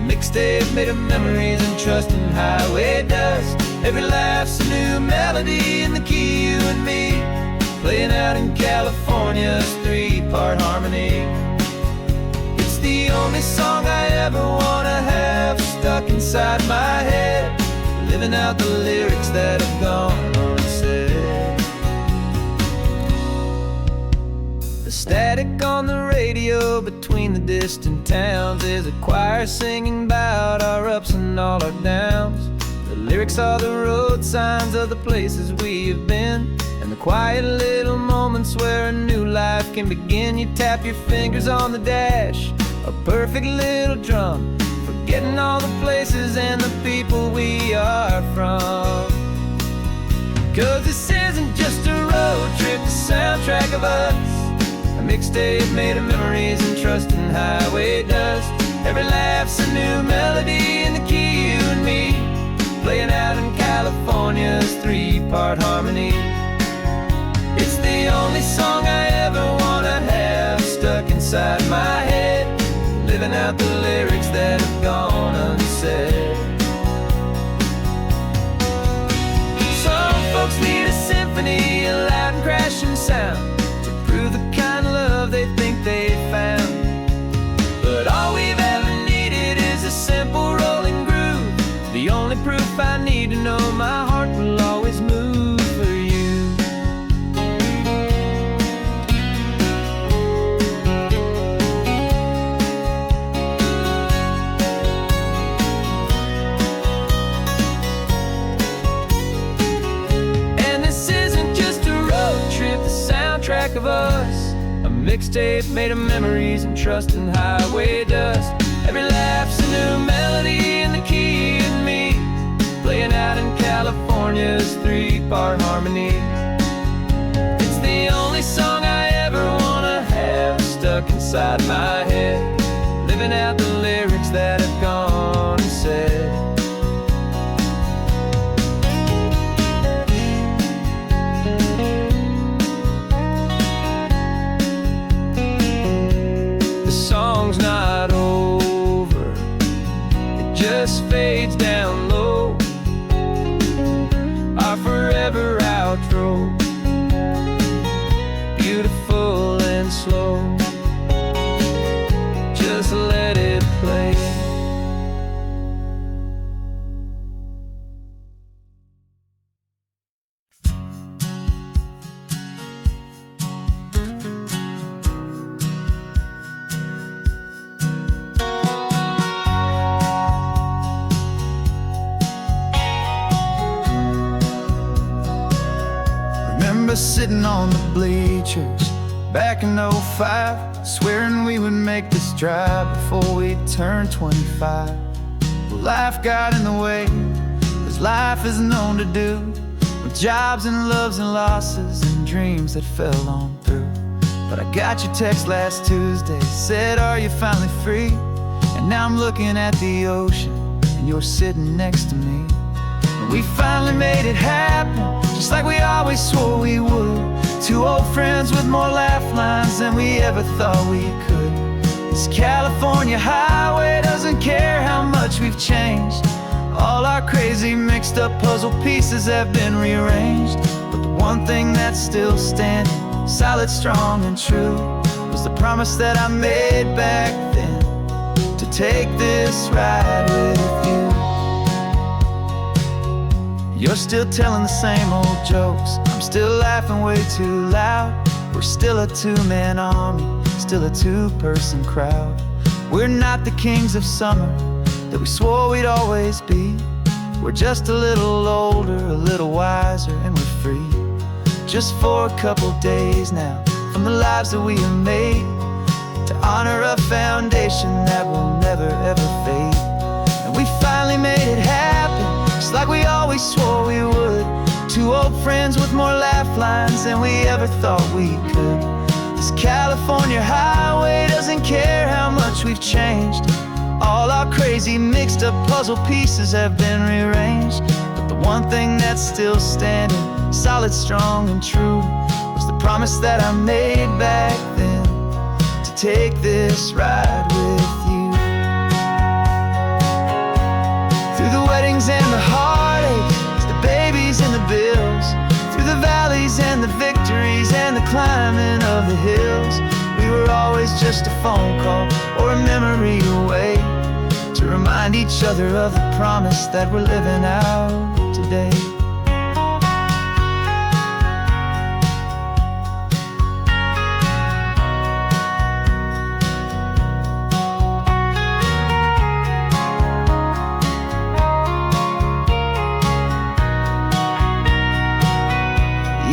mixtape made of memories and trust in highway dust. Every laugh's a new melody in the key, you and me, playing out in California's three-part harmony. It's the only song I ever wanna have stuck inside my head, living out the lyrics that have gone unsaid. The static on the radio between the distant towns is a choir singing about our ups and all our downs. The lyrics are the road signs of the places we have been, and the quiet little moments where a new life can begin. You tap your fingers on the dash, a perfect little drum, forgetting all the places and the people we are from. 'Cause this isn't just a road trip, the soundtrack of us, a mixtape made of memories and trust in highway dust. Every laugh's a new melody in the key, you and me, playing out in California's three-part harmony. It's the only song I ever wanna have stuck inside my head, living out the lyrics that have gone unsaid. Some folks need a symphony, a loud and crashing sound, the kind of love they think they found. But all we've ever needed is a simple rolling groove, the only proof I need to know my heart will always move for you. And this isn't just a road trip, the soundtrack of us, a mixtape made of memories and trust in highway dust. Every laugh's a new melody in the key, and me, playing out in California's three-part harmony. It's the only song I ever wanna have stuck inside my head, living out the lyrics that have gone unsaid. Song's not over, it just fades down low, our forever outro. remember sitting on the bleachers back in '05, swearing we would make this drive before we turned 25. Well, life got in the way, as life is known to do, with jobs and loves and losses and dreams that fell on through. But I got your text last Tuesday, said, are you finally free? And now I'm looking at the ocean, and you're sitting next to me. And we finally made it happen, just like we always swore we would. Two old friends with more laugh lines than we ever thought we could. This California highway doesn't care how much we've changed. All our crazy mixed up puzzle pieces have been rearranged. But the one thing that's still standing, solid, strong, and true, was the promise that I made back then, to take this ride with you. You're still telling the same old jokes, I'm still laughing way too loud. We're still a two-man army, still a two-person crowd. We're not the kings of summer that we swore we'd always be. We're just a little older, a little wiser, and we're free. Just for a couple days now, from the lives that we have made, to honor a foundation that will never ever fade. And we finally made it happen, just like we always swore we would. Two old friends with more laugh lines than we ever thought we could. This California highway doesn't care how much we've changed. All our crazy mixed up puzzle pieces have been rearranged. But the one thing that's still standing, solid, strong, and true, was the promise that I made back then, to take this ride with you. Through the weddings and the heartaches, the babies and the bills, through the valleys and the victories and the climbing of the hills, we were always just a phone call or a memory away, to remind each other of the promise that we're living out today.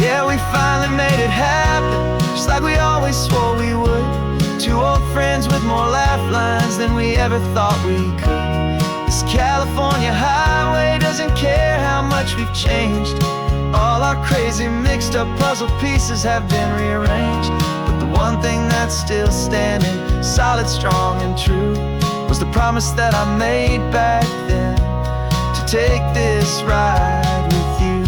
Yeah, we finally made it happen, just like we always swore we would. Two old friends with more laugh lines than we ever thought we could. This California highway doesn't care how much we've changed. All our crazy mixed up puzzle pieces have been rearranged. But the one thing that's still standing, solid, strong, and true, was the promise that I made back then, to take this ride with you.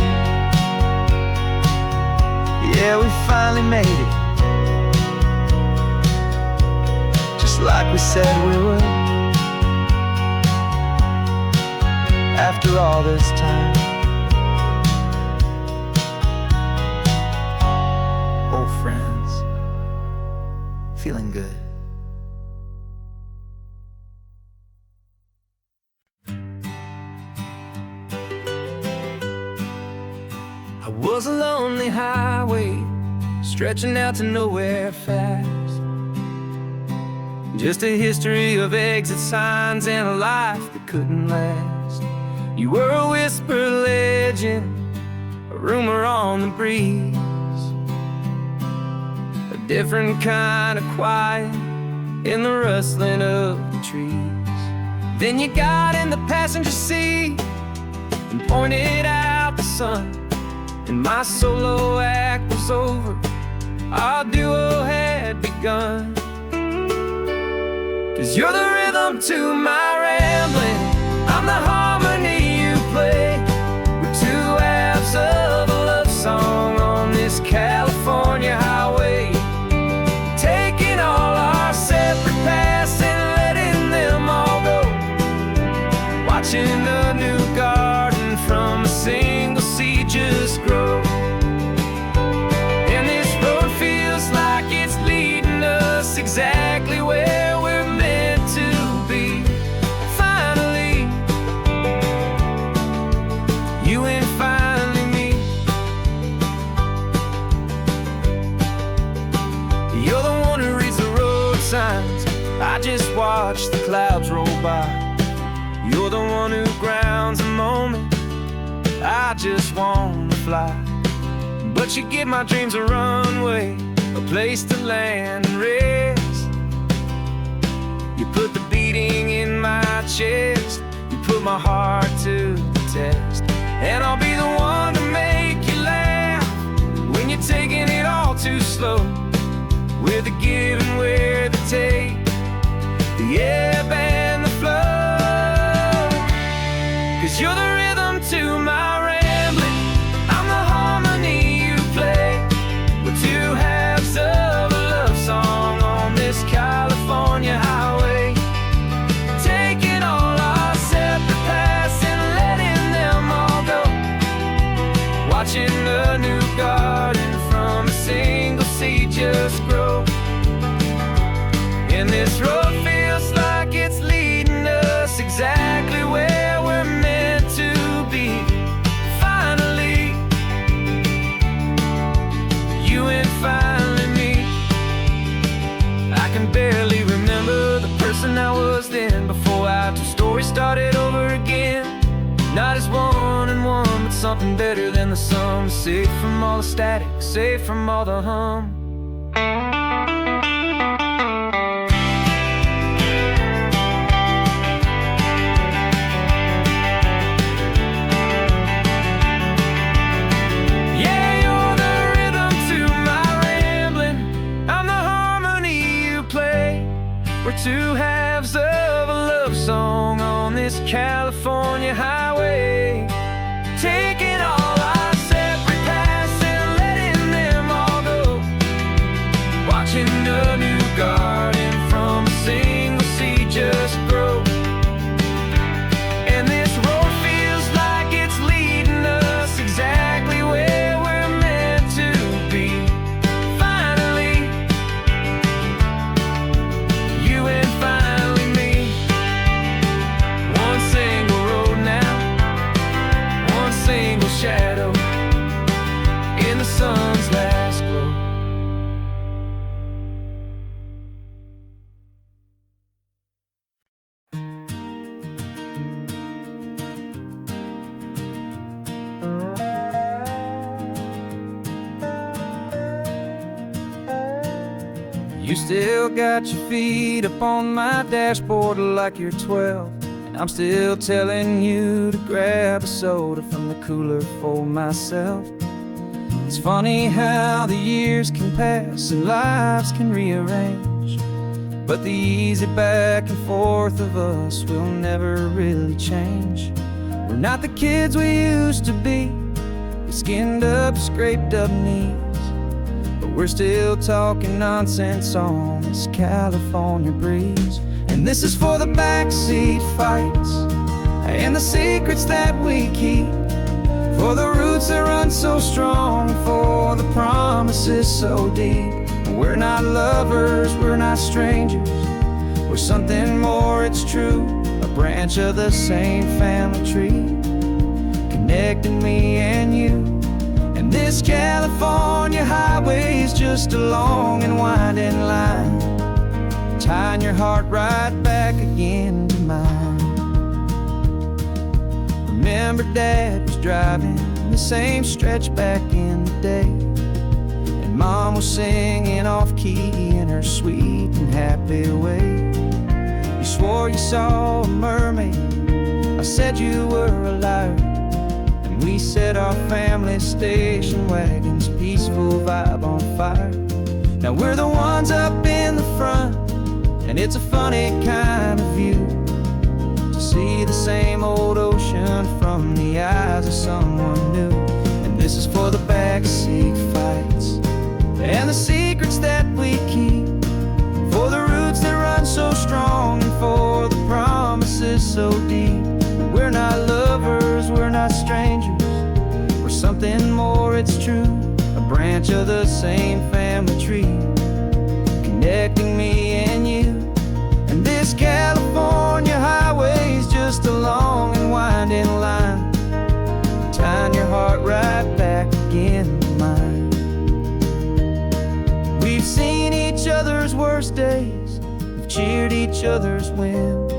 Yeah, we finally made it, just like we said we would. After all this time, old friends, feeling good. I was a lonely highway, stretching out to nowhere fast. Just a history of exit signs and a life that couldn't last. You were a whisper legend, a rumor on the breeze, a different kind of quiet in the rustling of the trees. Then you got in the passenger seat and pointed out the sun, and my solo act was over, our duo had begun. 'Cause you're the rhythm to my rambling, I'm the harmony you play. We're two halves of a love song on this California highway, taking all our separate paths and letting them all go, watching a new garden from a single seed just grow. And this road feels like it's leading us exactly where we're meant to be. Finally, you and finally me. You're the one who reads the road signs, I just watch the clouds roll by. You're the one who grounds a moment, I just wanna fly. but you give my dreams a runway, a place to land and rest. You put the beating in my chest, you put my heart to the test. And I'll be the one to make you laugh when you're taking it all too slow. With the give and with the take, the ebb and the flow. 'Cause you're the rhythm to my rambling, I'm the harmony you play. We're two halves of a love song on this California highway, taking all our separate paths and letting them all go. Watching the new garden from a single seed just grow. And this road feels like it's leading us exactly where we're meant to be. Finally, you and finally me. I can barely remember the person I was then, before our two stories started over again. Not as one and one, but something better than the sum. Safe from all the static, safe from all the hum. We're two halves of a love song on this California highway, taking all our separate paths and letting them all go. Watching a new garden from a single seed just grow. And this road feels like it's leading us exactly where we're meant to be. Finally, you and finally me. One single road now, one single shadow in the sun's last glow. You still got your feet up on my dashboard like you're 12, and I'm still telling you to grab a soda from the cooler for myself. It's funny how the years can pass and lives can rearrange, but the easy back and forth of us will never really change. We're not the kids we used to be, with skinned up, scraped up knees, but we're still talking nonsense on this California breeze. And this is for the backseat fights and the secrets that we keep, for the roots that run so strong, for the promises so deep. We're not lovers, we're not strangers, we're something more, it's true. A branch of the same family tree, connecting me and you. And this California highway is just a long and winding line, tying your heart right back again to mine. Remember Dad was driving the same stretch back in the day, and Mom was singing off-key in her sweet and happy way. You swore you saw a mermaid, I said you were a liar, and we set our family station wagon's peaceful vibe on fire. Now we're the ones up in the front, and it's a funny kind of view to see the same old ocean from the eyes of someone new. And this is for the backseat fights and the secrets that we keep, for the roots that run so strong, and for the promises so deep. We're not lovers, we're not strangers, we're something more, it's true. A branch of the same family tree, connecting me and you. And this California highway is just a long and winding line, tying your heart right back again to mine. We've seen each other's worst days, we've cheered each other's wins,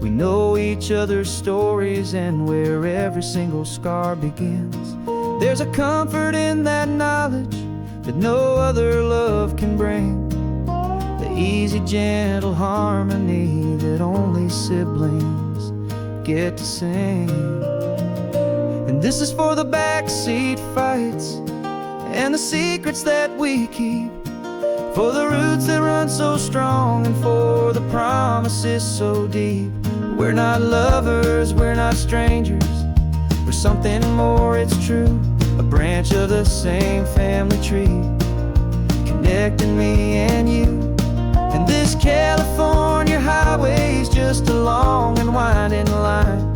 we know each other's stories and where every single scar begins. There's a comfort in that knowledge that no other love can bring. The easy, gentle harmony that only siblings get to sing. And this is for the backseat fights and the secrets that we keep, for the roots that run so strong and for the promises so deep. We're not lovers, we're not strangers, we're something more, it's true. A branch of the same family tree, connecting me and you. And this California highway's just a long and winding line,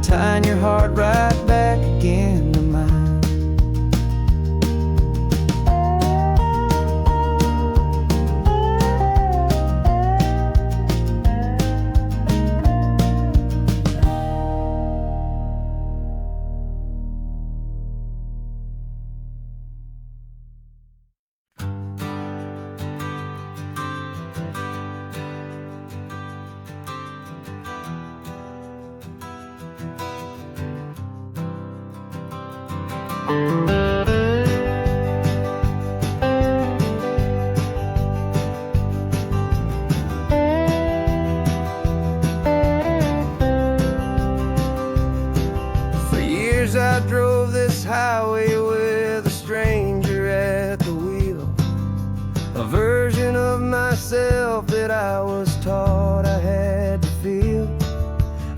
tying your heart right back again to mine. For years I drove this highway with a stranger at the wheel, a version of myself that I was taught I had to feel.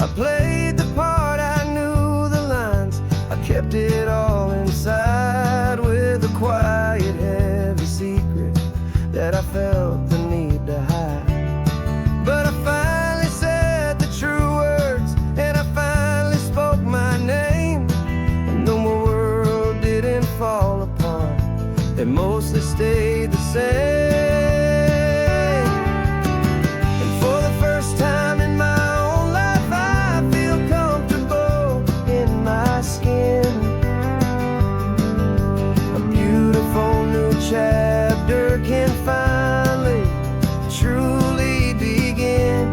I played the part, I knew the lines, I kept it all inside with a quiet, heavy secret that I felt the need to hide. But I finally said the true words, and I finally spoke my name. And though my world didn't fall apart, it mostly stayed the same. And for the first time in my own life, I feel comfortable in my skin. A beautiful new chapter can finally truly begin.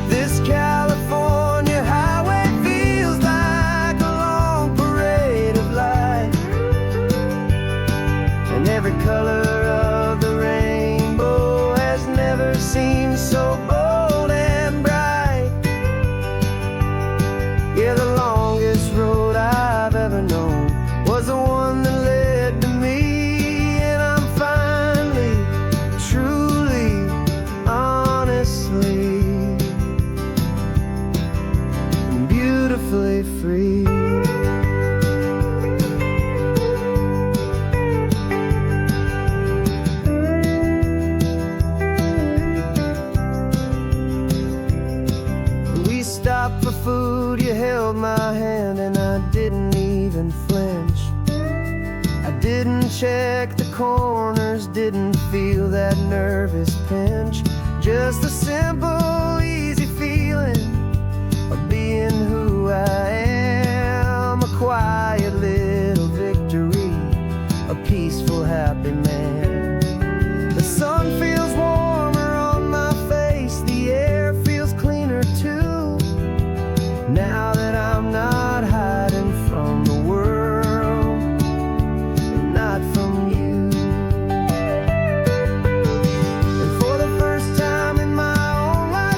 This California highway feels like a long parade of light, and every color of the rainbow has never seemed so bold and bright. Yeah, the longest road I've ever known was the one that led to me, and I'm finally, truly, honestly, and beautifully free. We stopped for food, you held my hand, and I didn't even flinch. I didn't check the corners, didn't feel that nervous pinch. Just a simple, easy feeling of being who I am. A quiet little victory, a peaceful, happy man. The sun feels warmer on my face, the air feels cleaner too, now that I'm not hiding from the world, and not from you. And for the first time in my own life,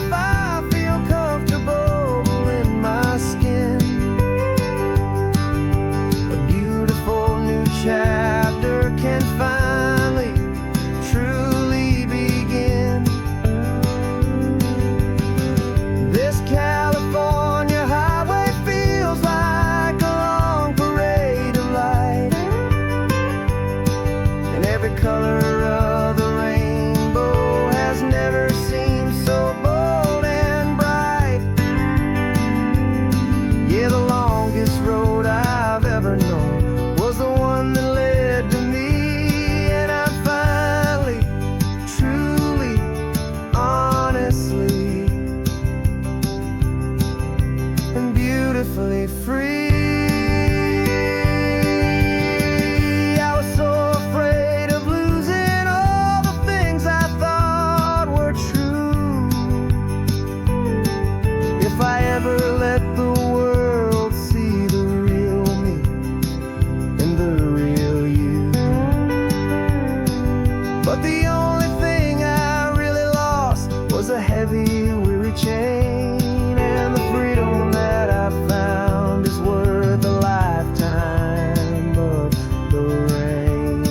weary chain, and the freedom that I found is worth a lifetime of the rain.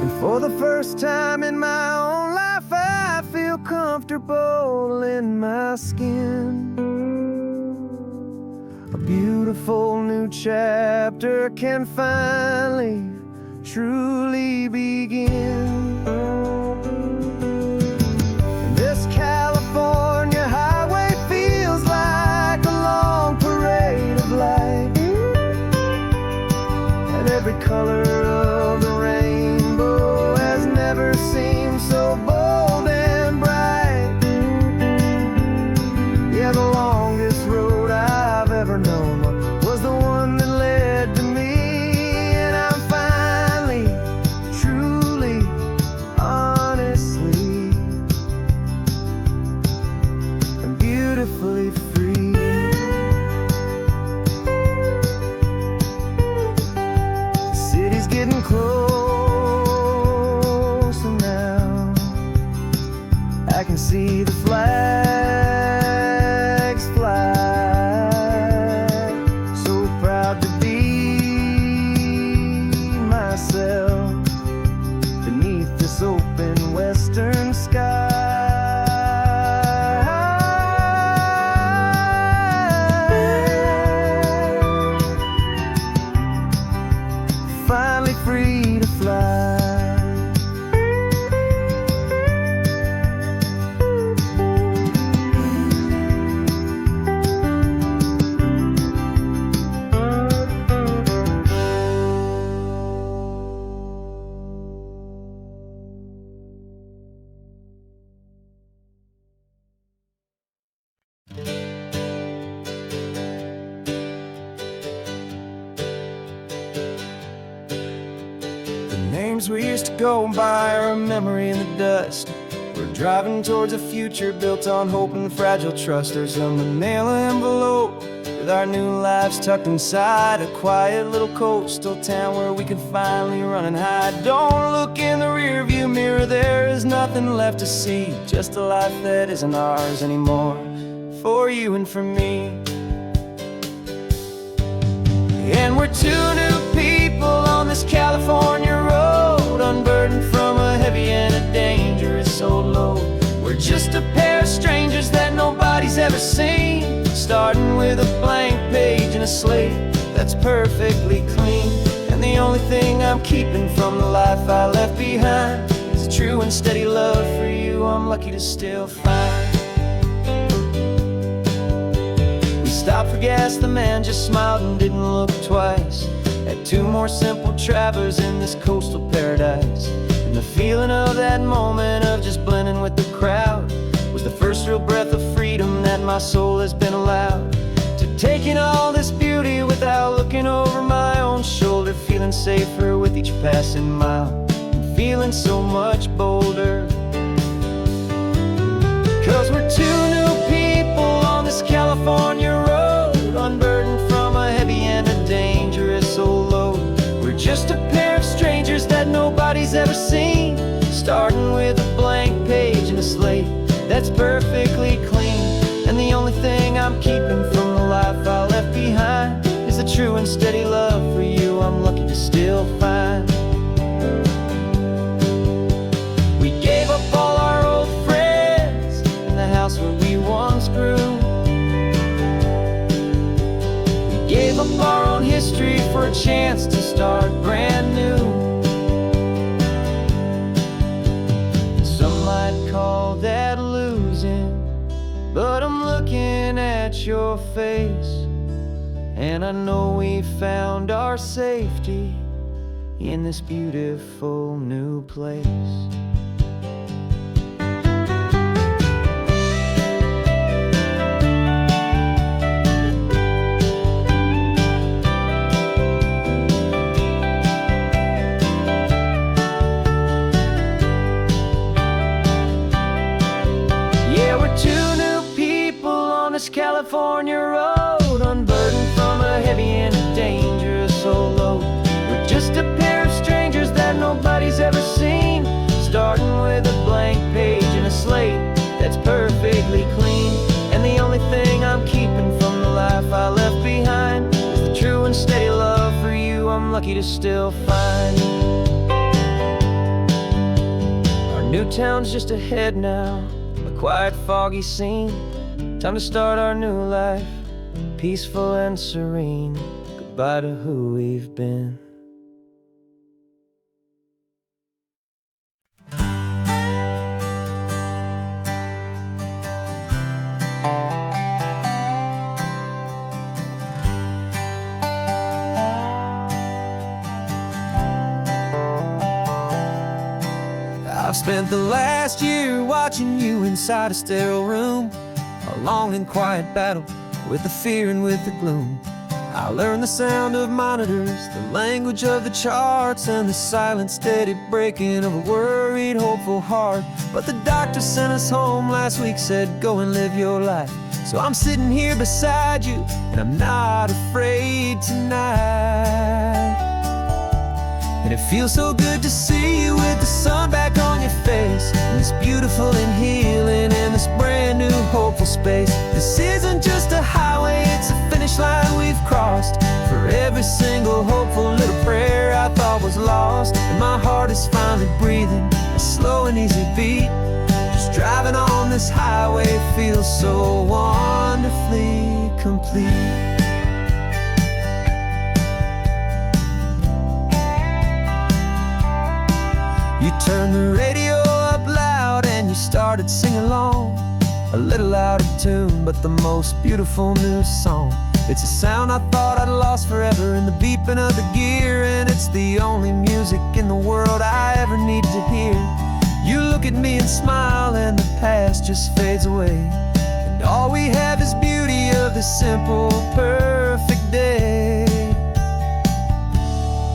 And for the first time in my own life, I feel comfortable in my skin. A beautiful new chapter can finally, truly begin. This California highway feels like a long parade of light, and every color of the rainbow has never seemed so bold and bright. Yeah, the longest road I've ever known was the one that led to me, and I'm finally, truly, honestly, and beautifully free. The city's getting closer now. I can see the flags fly. So proud to be myself beneath this open western sky. Finally free to fly. The names we used to go by are a memory in the dust. We're driving towards a future built on hope and fragile trust. There's a manila envelope with our new lives tucked inside, a quiet little coastal town where we can finally run and hide. Don't look in the rearview mirror, there is nothing left to see, just a life that isn't ours anymore, for you and for me. And we're two new people on this California road, unburdened from a heavy and a dangerous old load. We're just a pair of strangers that nobody's ever seen, starting with a blank page and a slate that's perfectly clean. And the only thing I'm keeping from the life I left behind is a true and steady love for you I'm lucky to still find. Stopped for gas, the man just smiled and didn't look twice. Had two more simple travelers in this coastal paradise. And the feeling of that moment of just blending with the crowd was the first real breath of freedom that my soul has been allowed to take in all this beauty without looking over my own shoulder, feeling safer with each passing mile, and feeling so much bolder. 'Cause we're two new people on this California road, unburdened from a heavy and a dangerous old load. We're just a pair of strangers that nobody's ever seen, starting with a blank page and a slate that's perfectly clean. And the only thing I'm keeping from the life I left behind is a true and steady love for you I'm lucky to still find. We gave up all our old friends in the house where we once grew. Gave up our own history for a chance to start brand new. Some might call that losing, but I'm looking at your face, and I know we found our safety in this beautiful new place. California road, unburdened from a heavy and a dangerous old load. We're just a pair of strangers that nobody's ever seen, starting with a blank page and a slate that's perfectly clean. And the only thing I'm keeping from the life I left behind is the true and steady love for you I'm lucky to still find. Our new town's just ahead now, a quiet, foggy scene. Time to start our new life, peaceful and serene. Goodbye to who we've been. I've spent the last year watching you inside a sterile room, a long and quiet battle with the fear and with the gloom. I learned the sound of monitors, the language of the charts, and the silent, steady breaking of a worried, hopeful heart. But the doctor sent us home last week, said go and live your life. So I'm sitting here beside you, and I'm not afraid tonight. And it feels so good to see you with the sun back on your face, and this beautiful and healing in this brand new hopeful space. This isn't just a highway, it's a finish line we've crossed. For every single hopeful little prayer I thought was lost, and my heart is finally breathing a slow and easy beat. Just driving on this highway feels so wonderfully complete. You turned the radio up loud and you started singing along, a little out of tune, but the most beautiful new song. It's a sound I thought I'd lost forever in the beeping of the gear, and it's the only music in the world I ever need to hear. You look at me and smile, and the past just fades away, and all we have is beauty of this simple, perfect day.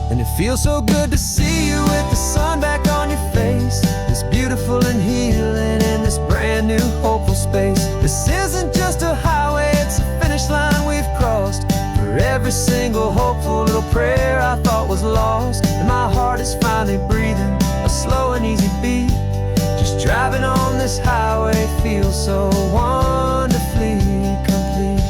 And it feels so good to see you with the sun back on your face, this beautiful and healing in this brand new hopeful space. This isn't just a highway, it's a finish line we've crossed. For every single hopeful little prayer I thought was lost, and my heart is finally breathing a slow and easy beat. Just driving on this highway feels so wonderfully complete.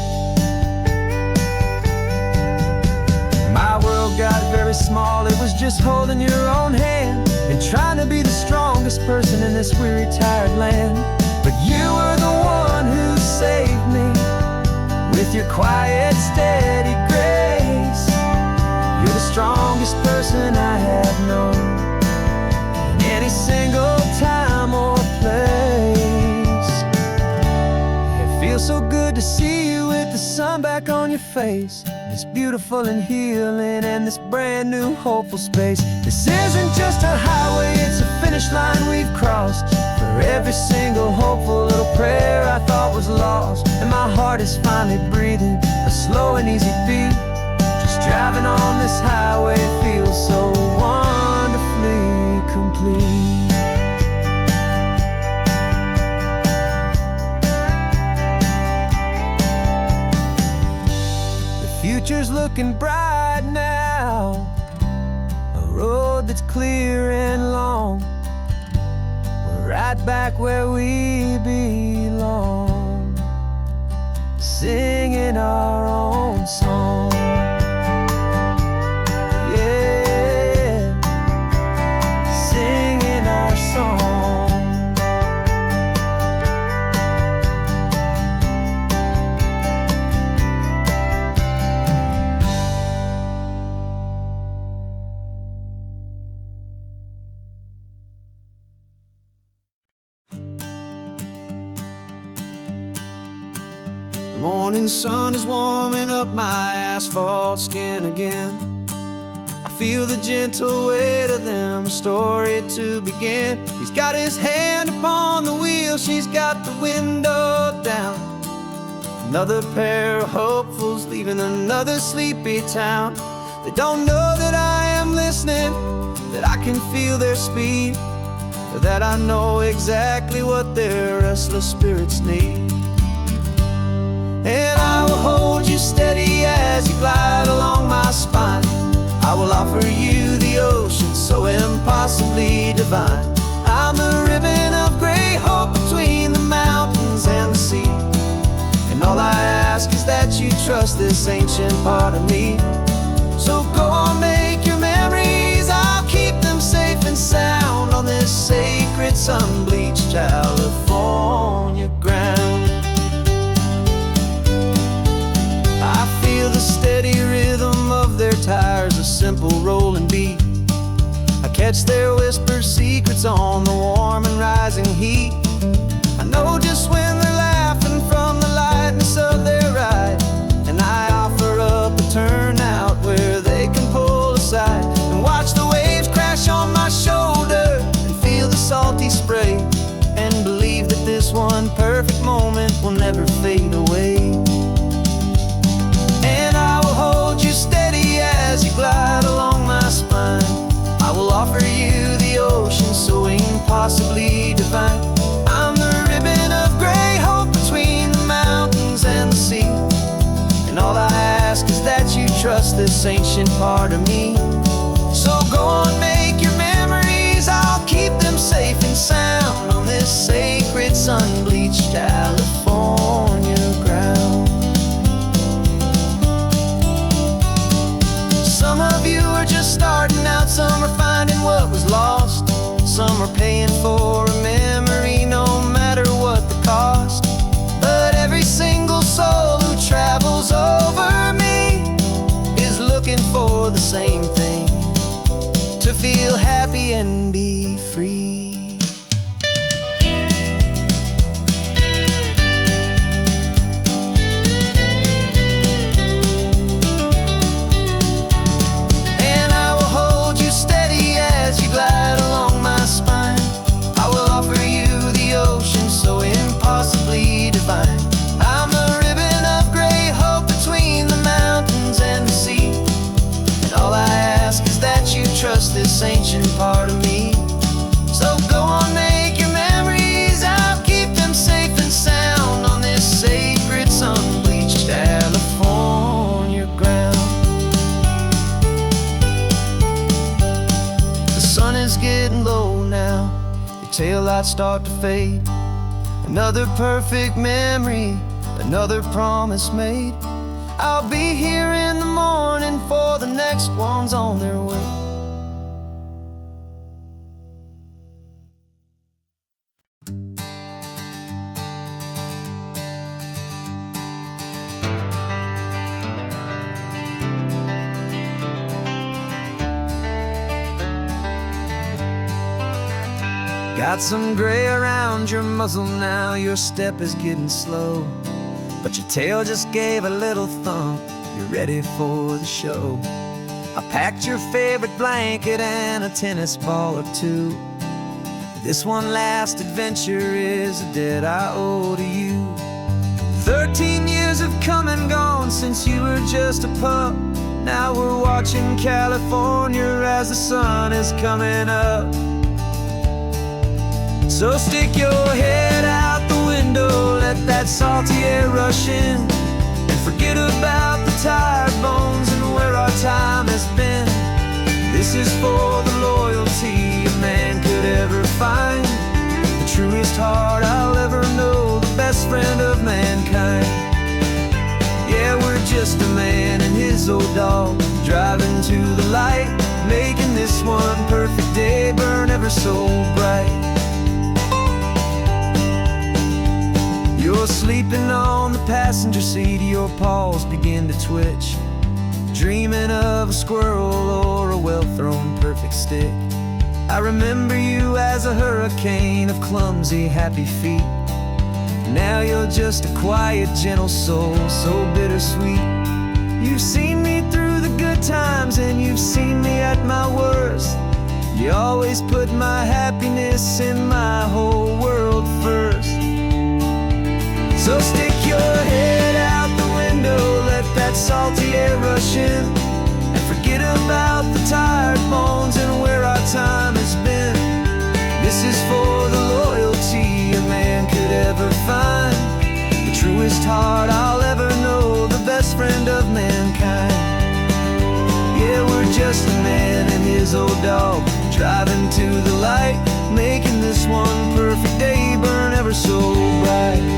My world got very small, it was just holding your own hand and trying to be the strongest person in this weary, tired land. But you were the one who saved me with your quiet, steady grace. You're the strongest person I have known in any single time or place. It feels so good to see you with the sun back on your face, this beautiful and healing and this brand new hopeful space. This isn't just a highway, it's a finish line we've crossed. For every single hopeful little prayer I thought was lost, and my heart is finally breathing a slow and easy beat. Just driving on this highway feels so wonderfully complete. Future's looking bright now, a road that's clear and long. We're right back where we belong, singing our own song. Yeah, singing our song. The morning sun is warming up my asphalt skin again. I feel the gentle weight of them, a story to begin. He's got his hand upon the wheel, she's got the window down. Another pair of hopefuls leaving another sleepy town. They don't know that I am listening, that I can feel their speed, or that I know exactly what their restless spirits need. And I will hold you steady as you glide along my spine. I will offer you the ocean so impossibly divine. I'm the ribbon of gray hope between this ancient part of me. So go on, make your memories, I'll keep them safe and sound on this sacred sun-bleached California ground. I feel the steady rhythm of their tires, a simple rolling beat. I catch their whispered secrets on the warm and rising heat. I know just when they're laughing from the lightness of their ride, and I offer up a turnout where they can pull aside and watch the waves crash on my shoulder and feel the salty spray, and believe that this one perfect moment will never fade away. And I will hold you steady as you glide along my spine. I will offer you the ocean so impossibly divine. I'm the ribbon of gray hope between the mountains and the sea, and all I ask is that you trust this ancient part of me. So go on, make your memories, I'll keep them safe and sound on this sacred sun-bleached California ground. Some of you are just starting out, some are finding what was lost, some are paying for a memory no matter what the cost. But every single soul who travels over me is looking for the same thing, to feel happy and be free. I'm a ribbon of gray hope between the mountains and the sea, and all I ask is that you trust this ancient part of me. So go on, make your memories, I'll keep them safe and sound on this sacred sun-bleached California ground. The sun is getting low now, your taillights start to fade. Another perfect memory, another promise made. I'll be here in the morning for the next ones on their way. Got some gray around your muzzle now, your step is getting slow, but your tail just gave a little thump, you're ready for the show. I packed your favorite blanket and a tennis ball or two. This one last adventure is a debt I owe to you. 13 years have come and gone since you were just a pup. Now we're watching California as the sun is coming up. So stick your head out the window, let that salty air rush in, and forget about the tired bones and where our time has been. This is for the loyalty a man could ever find, the truest heart I'll ever know, the best friend of mankind. Yeah, we're just a man and his old dog, driving to the light, making this one perfect day burn ever so bright. You're sleeping on the passenger seat, your paws begin to twitch, dreaming of a squirrel or a well-thrown perfect stick. I remember you as a hurricane of clumsy, happy feet. Now you're just a quiet, gentle soul, so bittersweet. You've seen me through the good times and you've seen me at my worst. You always put my happiness in my whole world first. So stick your head out the window, let that salty air rush in, and forget about the tired bones and where our time has been. This is for the loyalty a man could ever find, the truest heart I'll ever know, the best friend of mankind. Yeah, we're just a man and his old dog, driving to the light, making this one perfect day burn ever so bright.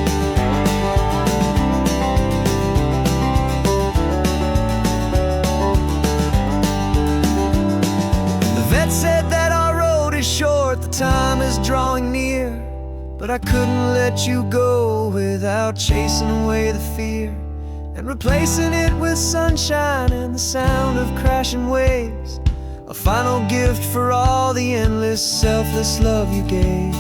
but I couldn't let you go without chasing away the fear and replacing it with sunshine and the sound of crashing waves. A final gift for all the endless, selfless love you gave.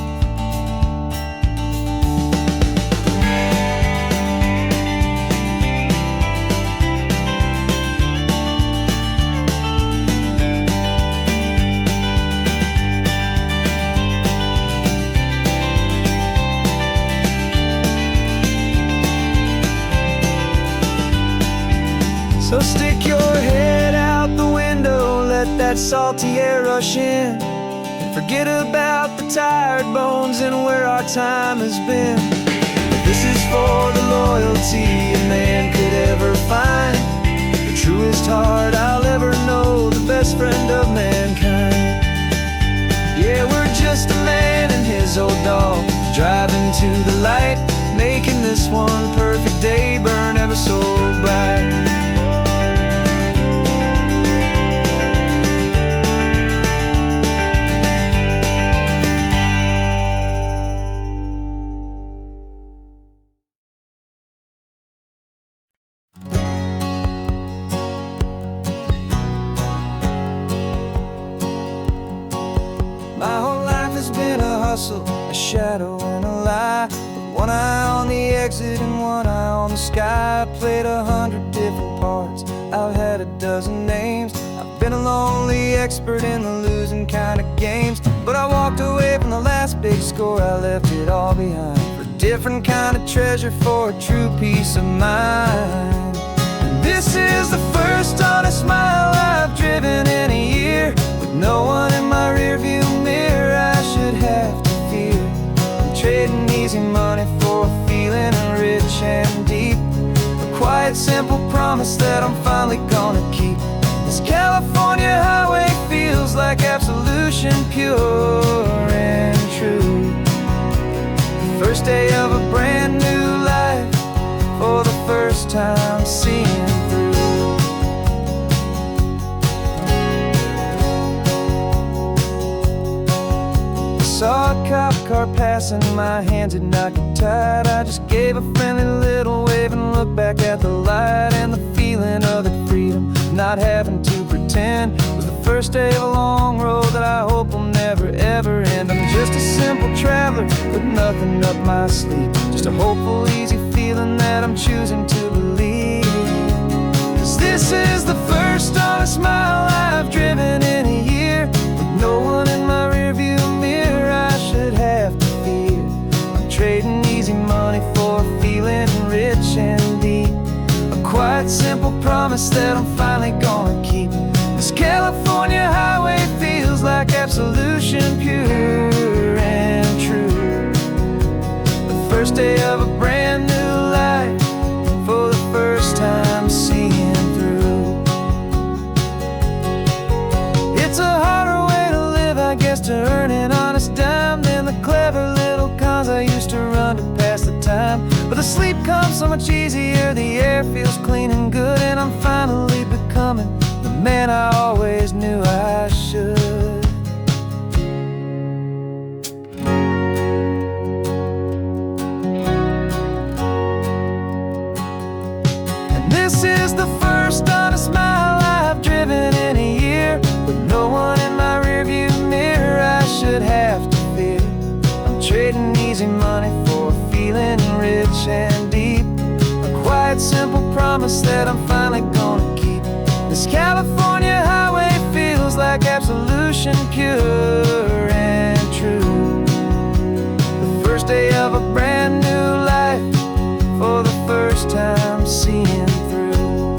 So stick your head out the window, let that salty air rush in, and forget about the tired bones and where our time has been. This is for the loyalty a man could ever find, the truest heart I'll ever know, the best friend of mankind. Yeah, we're just a man and his old dog, driving to the light, making this one perfect day burn ever so bright. My whole life has been a hustle, a shadow and a lie, with one eye on the exit and one eye on the sky. I played 100 different parts, I've had a dozen names. I've been a lonely expert in the losing kind of games, but I walked away from the last big score, I left it all behind for a different kind of treasure, for a true peace of mind. And this is the first honest mile I've driven in a year, with no one in my rearview mirror I should have to fear. I'm trading easy money for a feeling rich and deep, a quiet simple promise that I'm finally gonna keep. This California highway feels like absolution, pure and true. The first day of a brand new life, for the first time seeing through. Saw a cop car passing, my hands had not get tied. I just gave a friendly little wave and looked back at the light, and the feeling of the freedom, not having to pretend, was the first day of a long road that I hope will never ever end. I'm just a simple traveler with nothing up my sleeve, just a hopeful, easy feeling that I'm choosing to believe. 'Cause this is the first honest mile I've driven in a year, with no one in my rearview mirror I should have to fear. I'm trading easy money for a feeling rich and deep, a quiet simple promise that I'm finally gonna keep. This California highway feels like absolution, pure and true. The first day of a brand new life, for the first time seeing through. It's a harder way to live, I guess, to earn an honest dime than the clever little cons I used to run to pass the time. But the sleep comes so much easier, the air feels clean and good, and I'm finally becoming the man I always knew I should. And this is the first honest mile I've driven in a year, with no one in my rearview mirror I should have to fear. I'm trading easy money for a feeling rich and deep, a quiet simple promise that I'm finally gonna keep. This California highway feels like absolution, pure and true. The first day of a brand new life, for the first time seeing through.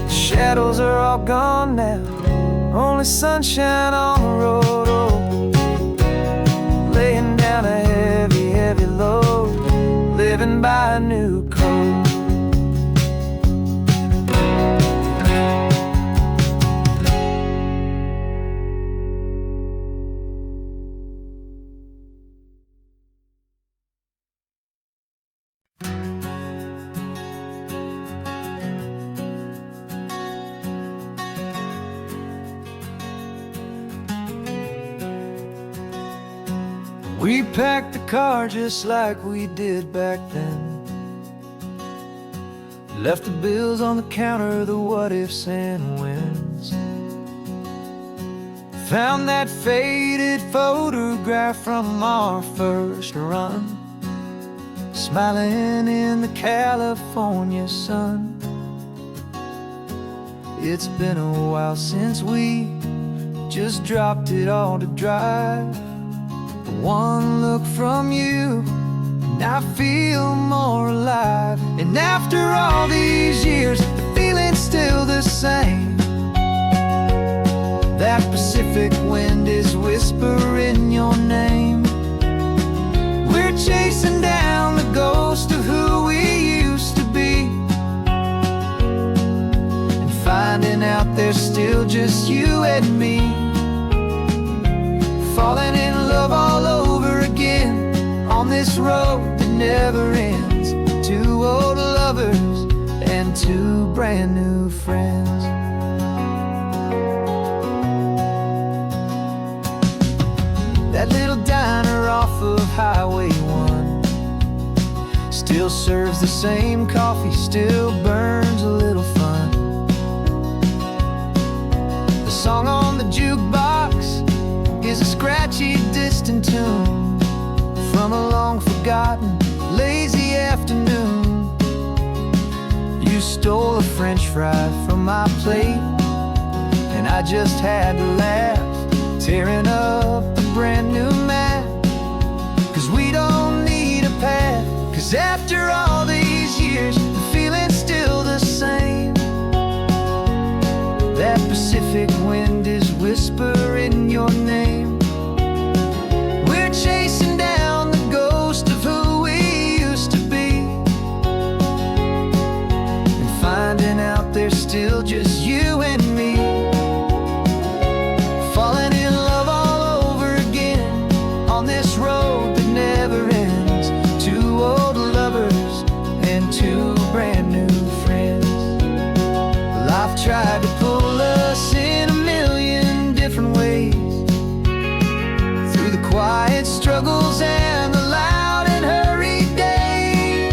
The shadows are all gone now, only sunshine on the road. Oh, laying down a heavy, heavy load, living by a new code. We packed the car just like we did back then. Left the bills on the counter, the what ifs and whens. Found that faded photograph from our first run, smiling in the California sun. It's been a while since we just dropped it all to drive. One look from you and I feel more alive. And after all these years, the feeling's still the same. That Pacific wind is whispering your name. We're chasing down the ghost of who we used to be, and finding out there's still just you and me. Falling in love all over again on this road that never ends. Two old lovers and two brand new friends. That little diner off of Highway 1 still serves the same coffee, still burns a little fun. The song on the jukebox is a scratchy, distant tune from a long-forgotten, lazy afternoon. You stole a French fry from my plate, and I just had to laugh, tearing up a brand new map. 'Cause we don't need a path, 'cause after all these years, the feeling's still the same. That Pacific wind is whispering your name. We're chasing down the ghost of who we used to be, and finding out there's still just you and me. Falling in love all over again on this road that never ends. Two old lovers and two brand new friends. Life tried to pull us in a million different ways, through the quiet struggles and the loud and hurried days.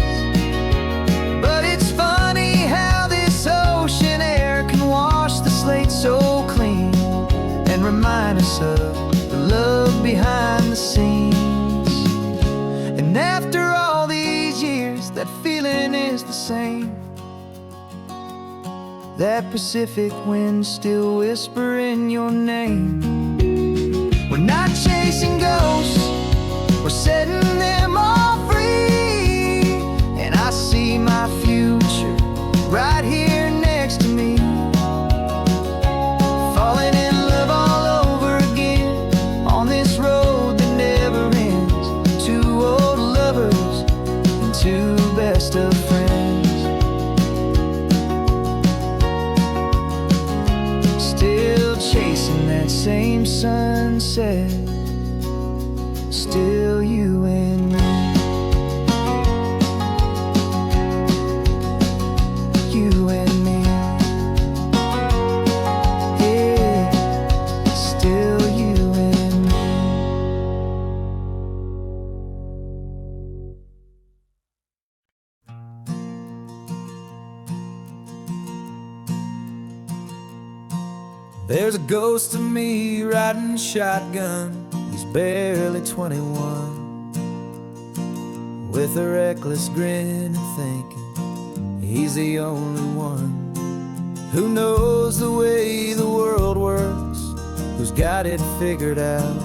But it's funny how this ocean air can wash the slate so clean, and remind us of the love behind the scenes. And after all these years, that feeling is the same. That Pacific wind still whispering your name. We're not chasing ghosts, we're setting them all free. And I see my future right here next to me. Falling in love all over again on this road that never ends. Two old lovers and two best of friends. Still chasing that same sunset, still you and me. You and me. Yeah, still you and me. There's a ghost of me riding shotgun. He's barely 21, with a reckless grin and thinking he's the only one who knows the way the world works, who's got it figured out.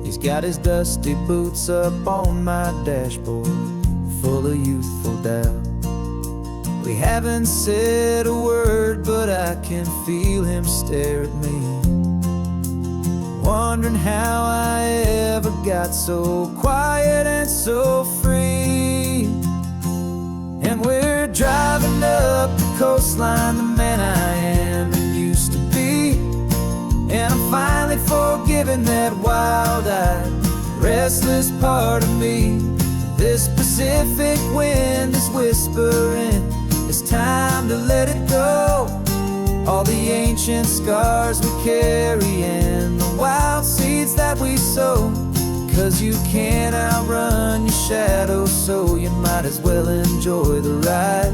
He's got his dusty boots up on my dashboard, full of youthful doubt. We haven't said a word, but I can feel him stare at me, wondering how I ever got so quiet and so free. And we're driving up the coastline, the man I am and used to be. And I'm finally forgiving that wild-eyed, restless part of me. This Pacific wind is whispering, it's time to let it go. All the ancient scars we carry and the wild seeds that we sow. 'Cause you can't outrun your shadow, so you might as well enjoy the ride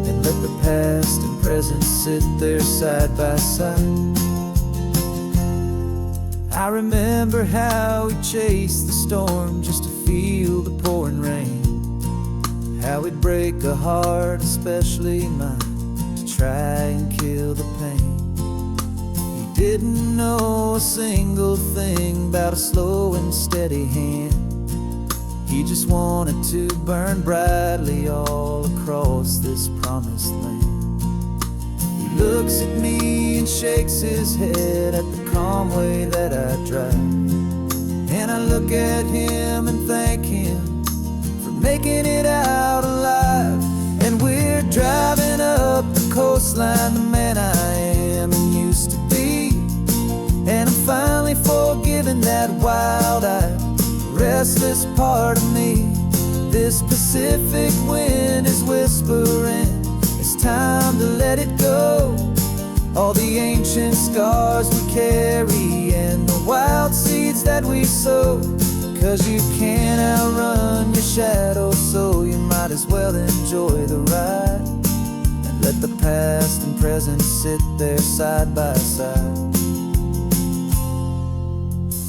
and let the past and present sit there side by side. I remember how we chased the storm just to feel the pouring rain, how we'd break a heart, especially mine, to try and kill the pain. He didn't know a single thing about a slow and steady hand. He just wanted to burn brightly all across this promised land. He looks at me and shakes his head at the calm way that I drive, and I look at him and thank him for making it out alive. And we're driving up the coastline, the man I am and used to be, and I'm finally forgiving that wild-eyed, restless part of me. This Pacific wind is whispering, it's time to let it go. All the ancient scars we carry and the wild seeds that we sow. 'Cause you can't outrun your shadow, so you might as well enjoy the ride and let the past and present sit there side by side.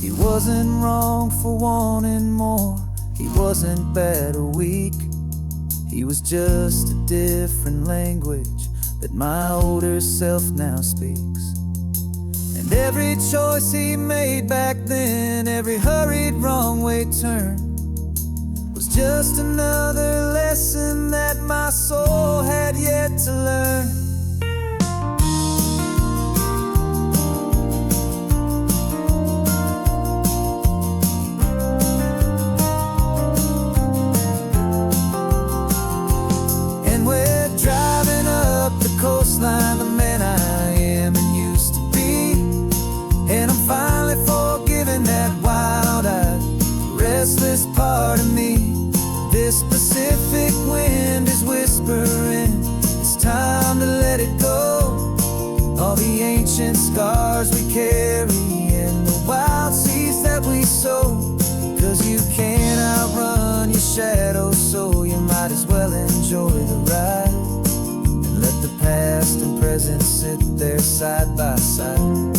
He wasn't wrong for wanting more, he wasn't bad or weak. He was just a different language that my older self now speaks. And every choice he made back then, every hurried wrong way turn, was just another lesson that my soul had yet to learn. Coastline, the man I am and used to be, and I'm finally forgiving that wild-eyed, restless part of me. This Pacific wind is whispering, it's time to let it go. All the ancient scars we carry and the wild seeds that we sow. 'Cause you can't outrun your shadow, so you might as well enjoy the ride. Let the past and present sit there side by side.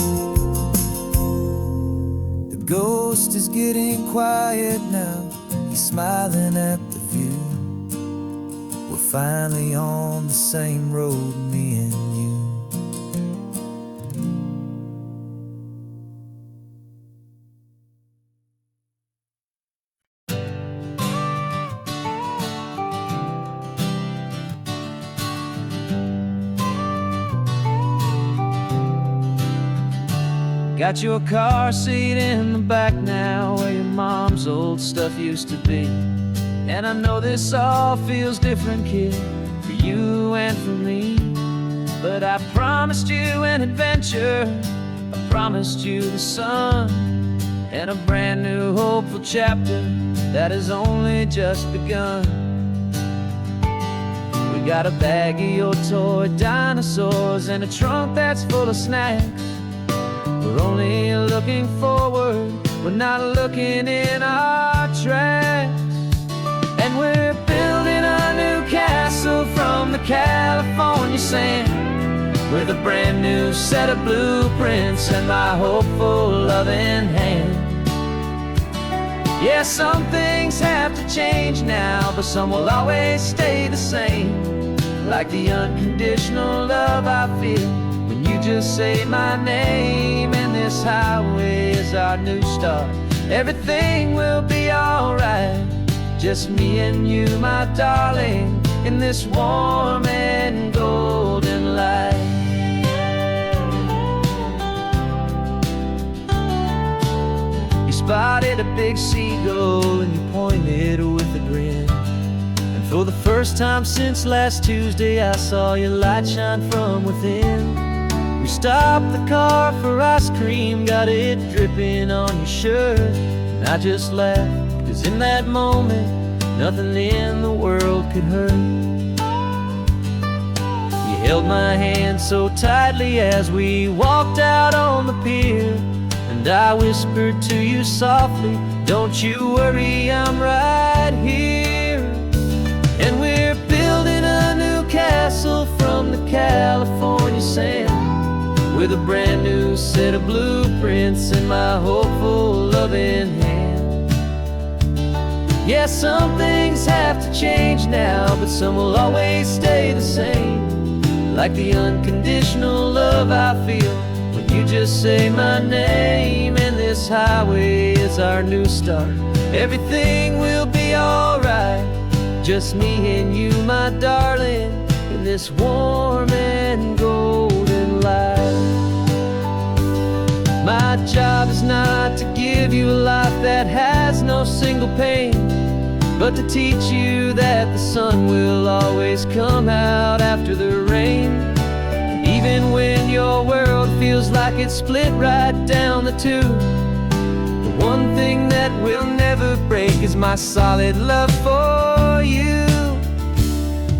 The ghost is getting quiet now, he's smiling at the view. We're finally on the same road, me and you. Got your car seat in the back now, where your mom's old stuff used to be. And I know this all feels different, kid, for you and for me. But I promised you an adventure, I promised you the sun, and a brand new hopeful chapter that has only just begun. We got a bag of your toy dinosaurs and a trunk that's full of snacks. We're only looking forward, we're not looking in our tracks. And we're building a new castle from the California sand, with a brand new set of blueprints and my hopeful loving hand. Yeah, some things have to change now, but some will always stay the same. Like the unconditional love I feel when you just say my name. And this highway is our new start, everything will be alright. Just me and you, my darling, in this warm and golden light. You spotted a big seagull and you pointed with a grin. And for the first time since last Tuesday, I saw your light shine from within. We stopped the car for ice cream, got it dripping on your shirt. And I just laughed, 'cause in that moment, nothing in the world could hurt. You held my hand so tightly as we walked out on the pier, and I whispered to you softly, Don't you worry, I'm right here. And we're building a new castle from the California sand, with a brand new set of blueprints in my hopeful, loving hand. Yeah, some things have to change now, but some will always stay the same, like the unconditional love I feel when you just say my name. And this highway is our new start. Everything will be alright, just me and you, my darling, in this warm and golden light. My job is not to give you a life that has no single pain, but to teach you that the sun will always come out after the rain. Even when your world feels like it's split right down the two, the one thing that will never break is my solid love for you.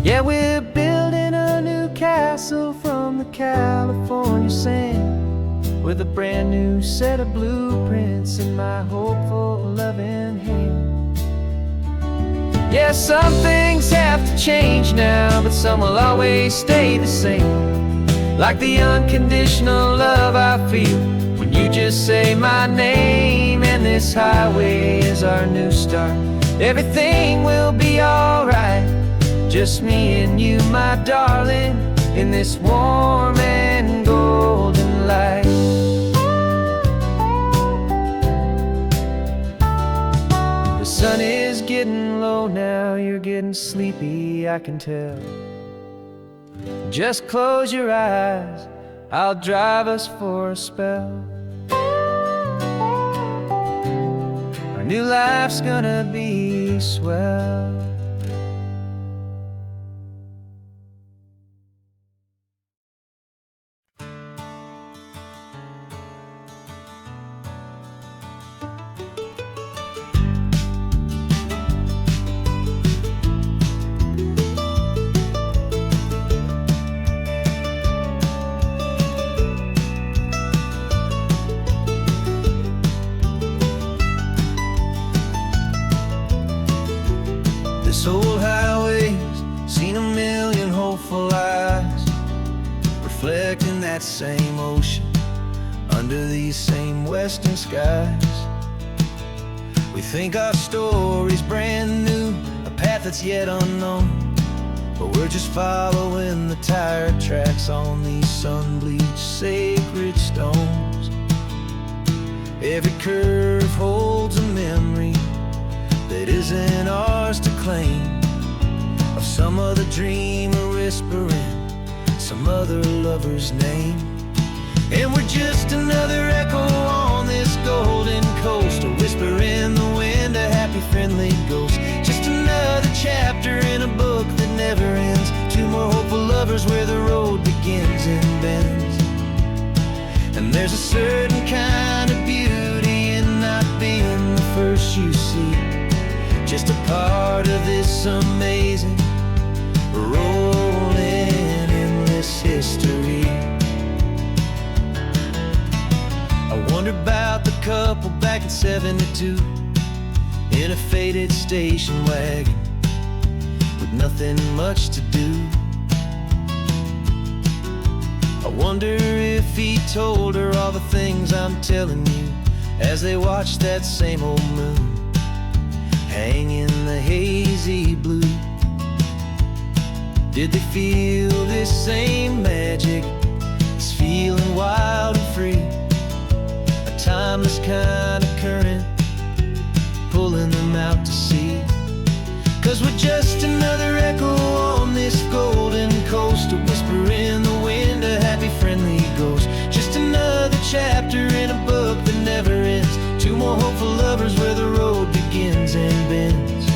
Yeah, we're building a new castle from the California sand, with a brand new set of blueprints in my hopeful, loving hand. Yeah, some things have to change now, but some will always stay the same, like the unconditional love I feel when you just say my name. And this highway is our new start. Everything will be alright, just me and you, my darling, in this warm and golden light. The sun is getting low now, you're getting sleepy, I can tell. Just close your eyes, I'll drive us for a spell. Our new life's gonna be swell. This old highway's seen a million hopeful eyes, reflecting that same ocean under these same western skies. We think our story's brand new, a path that's yet unknown, but we're just following the tire tracks on these sun-bleached sacred stones. Every curve holds a memory that isn't ours to claim, of some other dreamer whispering some other lover's name. And we're just another echo on this golden coast, a whisper in the wind, a happy friendly ghost. Just another chapter in a book that never ends, two more hopeful lovers where the road begins and bends. And there's a certain kind of beauty in not being the first you see, just a part of this amazing, rolling, endless history. I wonder about the couple back in '72, in a faded station wagon with nothing much to do. I wonder if he told her all the things I'm telling you, as they watched that same old moon hang in the hazy blue. Did they feel this same magic, this feeling wild and free, a timeless kind of current pulling them out to sea? 'Cause we're just another echo on this golden coast, a whisper in the wind, a happy friendly ghost. Just another chapter in a book that never ends, two more hopeful lovers where the road begins and bends.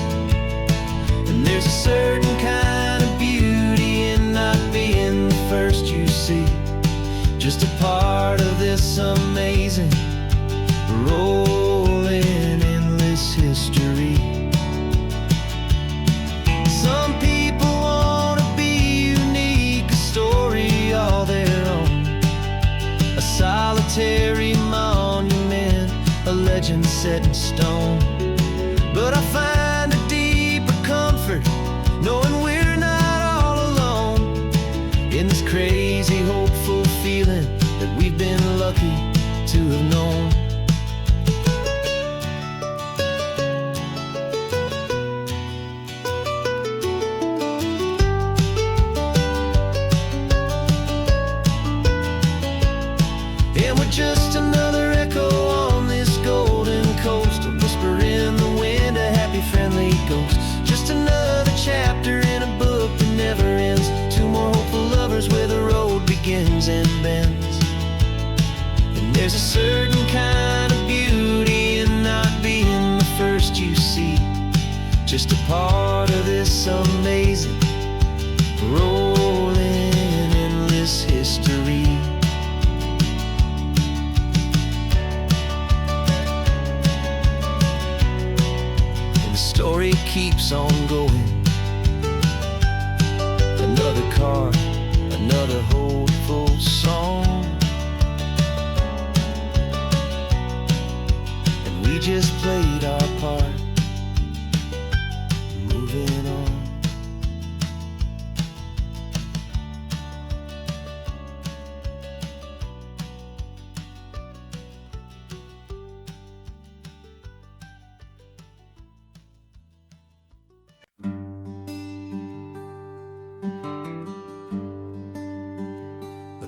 And there's a certain kind of beauty in not being the first you see, just a part of this amazing, rolling, endless history. Some people wanna be unique, a story all their own, a solitary monument, a legend set in stone. been lucky to have known. And we're just another echo on this golden coast, a whisper in the wind, a happy friendly ghost. Just another chapter in a book that never ends. Two more hopeful lovers where the road begins and bends. And there's a certain kind of beauty in not being the first you see, just a part of this amazing rolling endless history. Story keeps on going. Another car, another hopeful song, and we just played our part, moving on.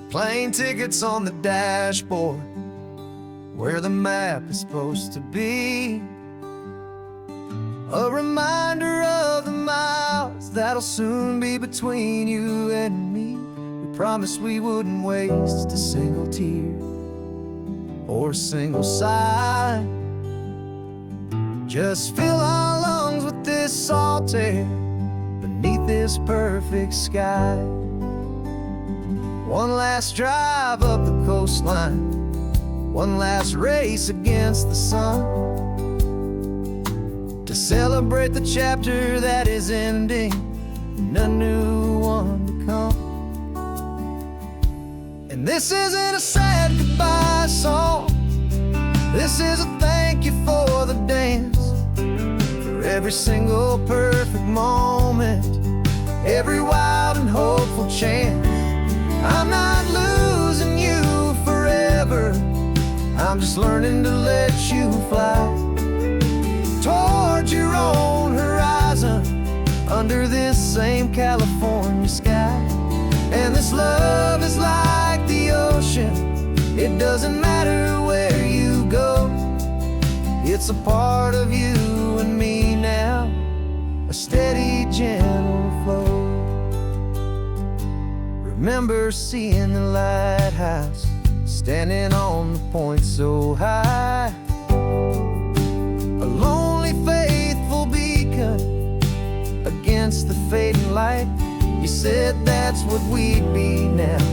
Plane tickets on the dashboard, where the map is supposed to be. A reminder of the miles that'll soon be between you and me. We promised we wouldn't waste a single tear or a single sigh. Just fill our lungs with this salt air beneath this perfect sky. One last drive up the coastline, one last race against the sun, to celebrate the chapter that is ending and a new one to come. And this isn't a sad goodbye song, this is a thank you for the dance, for every single perfect moment, every wild and hopeful chance. I'm not losing you forever, I'm just learning to let you fly towards your own horizon, under this same California sky. And this love is like the ocean, it doesn't matter where you go, it's a part of you and me now, a steady, gentle flow. Remember seeing the lighthouse, standing on the point so high, a lonely, faithful beacon against the fading light. You said that's what we'd be now,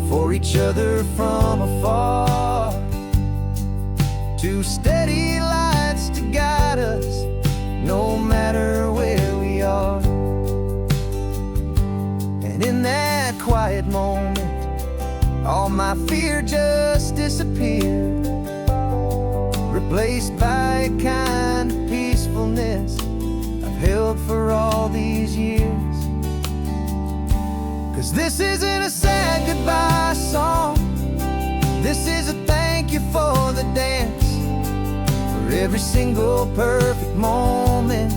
for each other from afar. Two steady lights to guide us, no matter where we are. And in that quiet moment, all my fear just disappeared, replaced by a kind of peacefulness I've held for all these years. 'Cause this isn't a sad goodbye song, this is a thank you for the dance, for every single perfect moment,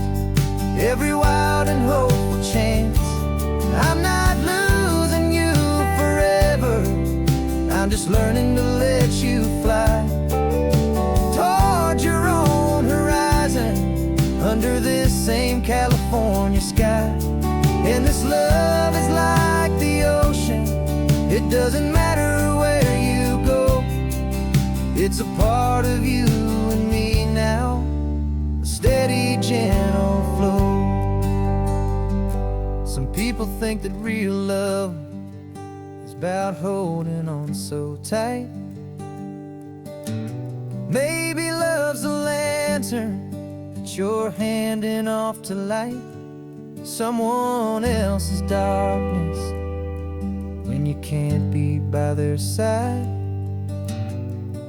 every wild and hopeful chance. I'm not losing you forever, I'm just learning to let you fly towards your own horizon, under this same California sky. And this love is like the ocean, it doesn't matter where you go, it's a part of you and me now, a steady, gentle flow. Some people think that real love is about holding on so tight. Maybe love's a lantern that you're handing off to light someone else's darkness when you can't be by their side.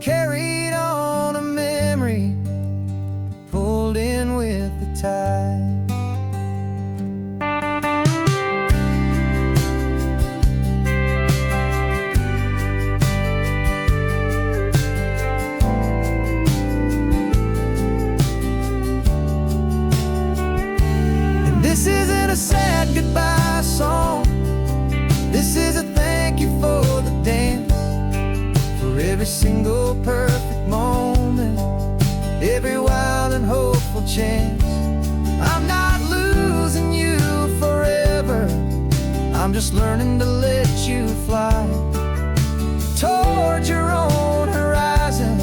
Carried on a memory, pulled in with the tide. a sad goodbye song. This is a thank you for the dance, for every single perfect moment, every wild and hopeful chance. I'm not losing you forever, I'm just learning to let you fly towards your own horizon,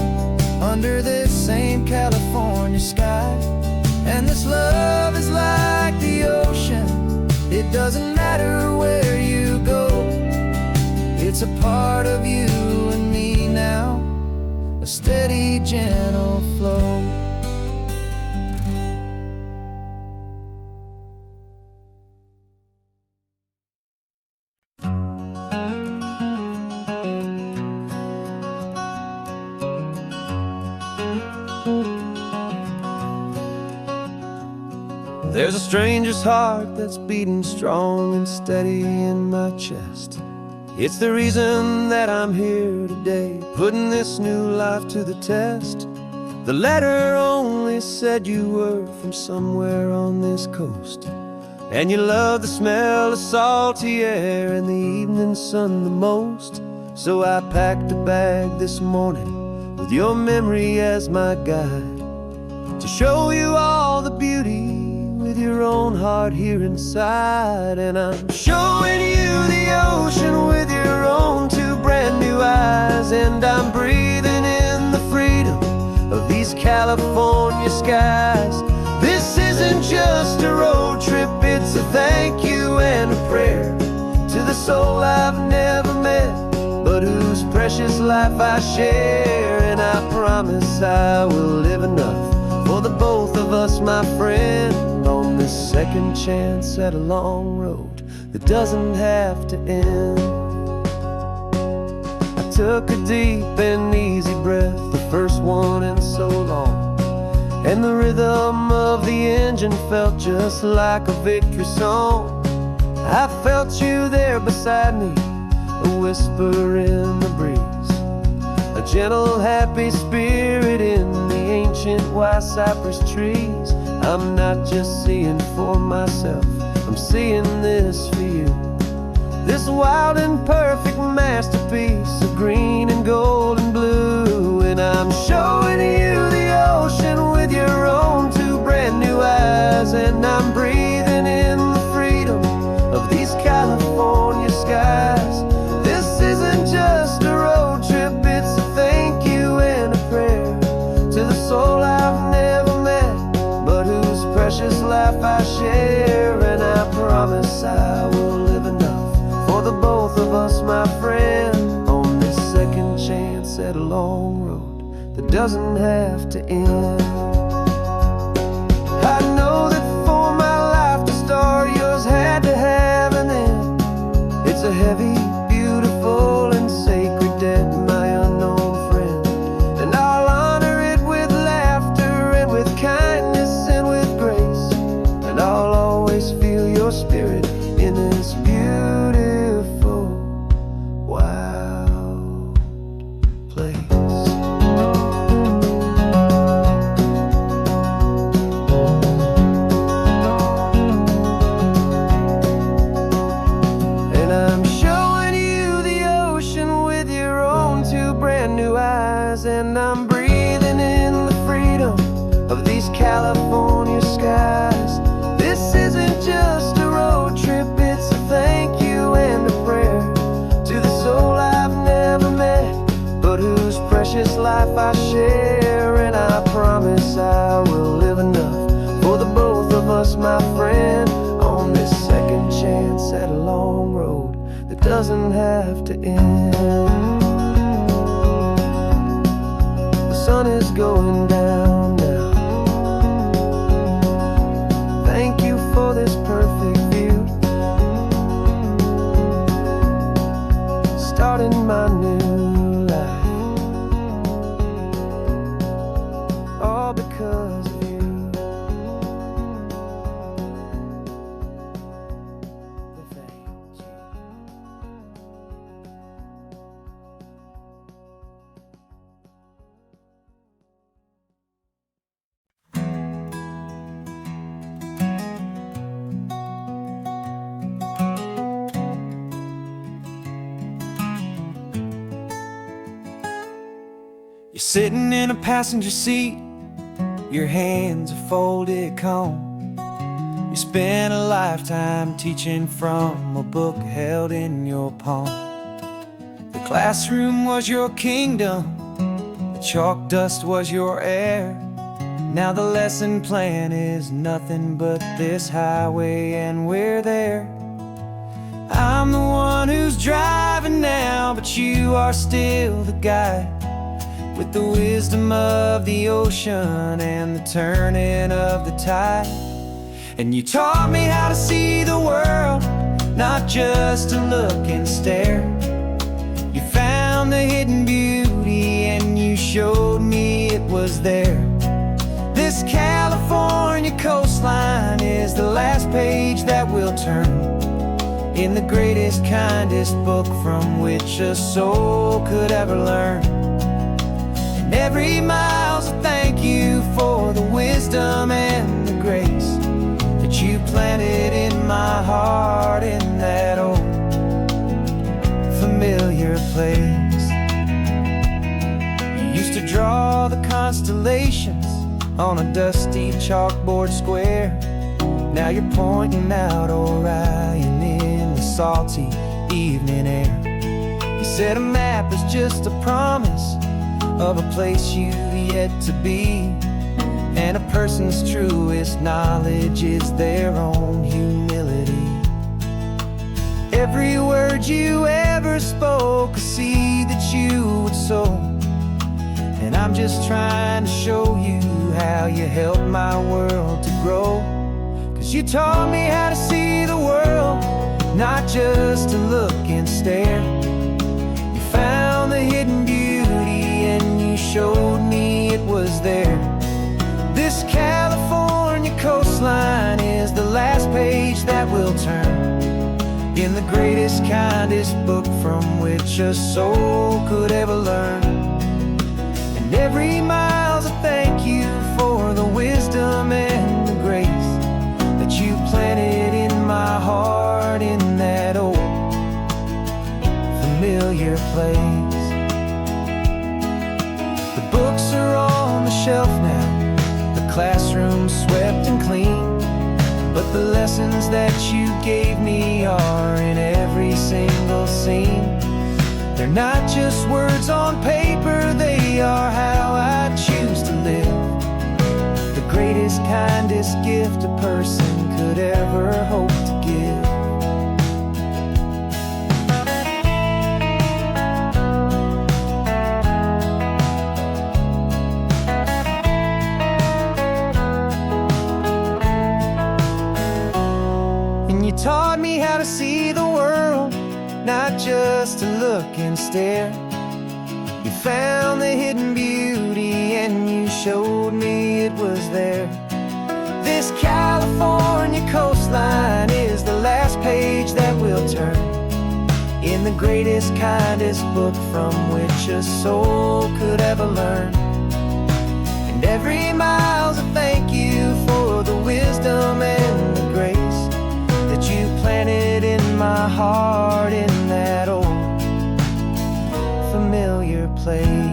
under this same California sky. And this love is like the ocean, it doesn't matter where you go, it's a part of you and me now, a steady, gentle flow. There's a stranger's heart that's beating strong and steady in my chest. It's the reason that I'm here today, putting this new life to the test. The letter only said you were from somewhere on this coast, and you love the smell of salty air and the evening sun the most. So I packed a bag this morning with your memory as my guide, to show you all the beauty with your own heart here inside. And I'm showing you the ocean with your own two brand new eyes, and I'm breathing in the freedom of these California skies. This isn't just a road trip, it's a thank you and a prayer to the soul I've never met, but whose precious life I share. And I promise I will live enough for the both of us, my friend, on this second chance at a long road that doesn't have to end. I took a deep and easy breath, the first one in so long, and the rhythm of the engine felt just like a victory song. I felt you there beside me, a whisper in the breeze, a gentle happy spirit in the ancient white cypress trees. I'm not just seeing for myself, I'm seeing this for you, this wild and perfect masterpiece of green and gold and blue. And I'm showing you the ocean with your own two brand new eyes, and I'm breathing in the freedom of these California skies. This isn't just a road trip, it's a thank you and a prayer to the soul I've never met, but whose precious life I share. And I promise I will live enough for the both of us, my friend, on this second chance at a long road that doesn't have to end. I know that for my life to start, yours had to have an end. It's a heavy, beautiful, and sacred debt, my unknown friend, and I'll honor it with laughter and with kindness and with grace, and I'll always feel your spirit in this beautiful, wild place. And I'm showing you the ocean with your own two brand new eyes, and I'm breathing in the freedom of these California skies. This isn't just a road trip, it's a thank you and a prayer to the soul I've never met, but whose precious life I share. And I promise I will live enough for the both of us, my friend, on this second chance at a long road that doesn't have to end. The sun is going down now. Thank you for this perfect view, starting my new life, all because of you. You're sitting in a passenger seat, your hands are folded calm. You spent a lifetime teaching from a book held in your palm. The classroom was your kingdom, the chalk dust was your air. Now the lesson plan is nothing but this highway and we're there. I'm the one who's driving now, but you are still the guide, with the wisdom of the ocean and the turning of the tide. And you taught me how to see the world, not just to look and stare. You found the hidden beauty and you showed me it was there. This California coastline is the last page that we'll turn in the greatest, kindest book from which a soul could ever learn. And every mile's a thank you for the wisdom and the grace that you planted in my heart in that old familiar place. You used to draw the constellations on a dusty chalkboard square. Now you're pointing out Orion in the salty evening air. You said a map is just a promise of a place you've yet to be, and a person's truest knowledge is their own humility. Every word you ever spoke, a seed that you would sow, and I'm just trying to show you how you helped my world to grow. 'Cause you taught me how to see the world, not just to look and stare. You found the hidden beauty and you showed me it was there. This California coastline is the last page that we'll turn in the greatest, kindest book from which a soul could ever learn. And every mile's a thank you for the wisdom and the grace that you planted in my heart in that old familiar place. The books are on the shelf now, the classroom swept and clean, but the lessons that you gave me are in every single scene. They're not just words on paper, they are how I choose to live. The greatest, kindest gift a person could ever hope to give. And you taught me how to see the world, not just to look and stare. You found the hidden beauty and you showed me it was there. This California coastline is the last page that we'll turn in the greatest, kindest book from which a soul could ever learn. And every mile's a thank you for the wisdom and the grace that you planted in my heart in that old familiar place.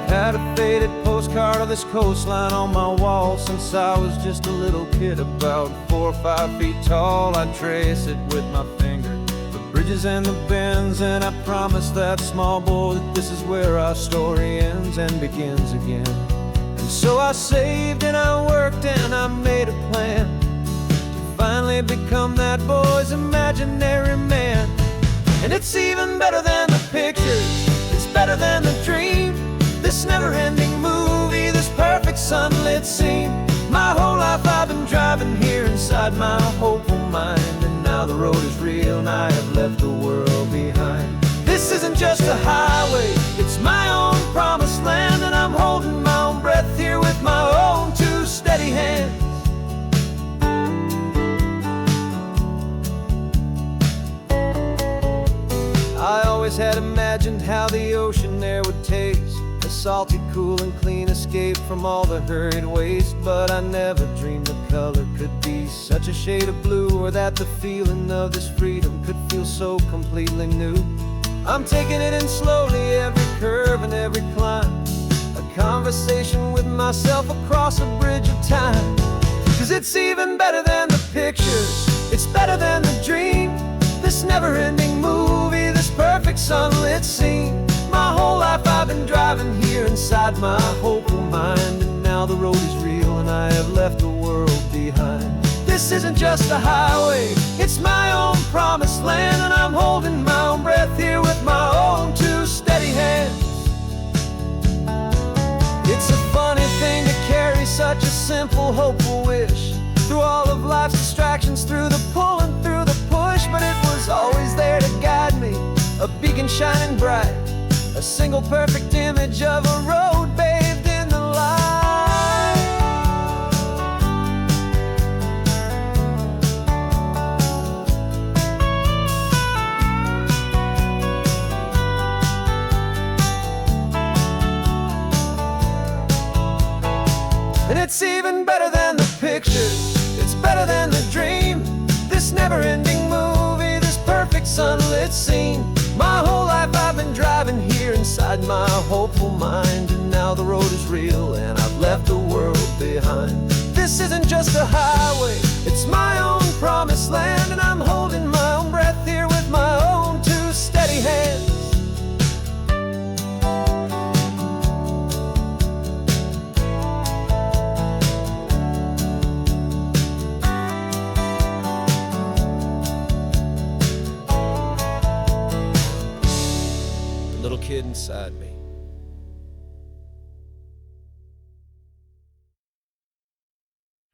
Had a faded postcard of this coastline on my wall since I was just a little kid, about 4 or 5 feet tall. I trace it with my finger, the bridges and the bends, and I promised that small boy that this is where our story ends and begins again. And so I saved and I worked and I made a plan to finally become that boy's imaginary man. And it's even better than the pictures, it's better than the dream. This never-ending movie, this perfect sunlit scene. My whole life I've been driving here inside my hopeful mind, and now the road is real and I have left the world behind. This isn't just a highway, it's my own promised land, and I'm holding my own breath here with my own two steps. steady hands. I always had imagined how the ocean air would taste, a salty, cool, and clean escape from all the hurried waste. But I never dreamed the color could be such a shade of blue, or that the feeling of this freedom could feel so completely new. I'm taking it in slowly, every curve and every climb, a conversation with myself across a bridge of time. 'Cause it's even better than the pictures, it's better than the dream, this never-ending movie, this perfect sunlit scene. My whole life I've been driving here inside my hopeful mind, and now the road is real and I have left the world behind. This isn't just a highway, it's my own promised land, and I'm holding my own breath here with my own two steady hands. It's a funny thing to carry such a simple, hopeful wish through all of life's distractions, through the pull and through the push. But it was always there to guide me, a beacon shining bright, a single perfect image of a road bathed in the light. And it's even better than the pictures, it's better than the dream, this never-ending movie, this perfect sunlit scene. My whole life I've been driving here inside my hopeful mind, and now the road is real and I've left the world behind. This isn't just a highway, it's my own promised land, and I'm holding my own breath here with my own two steady hands. Little kid inside me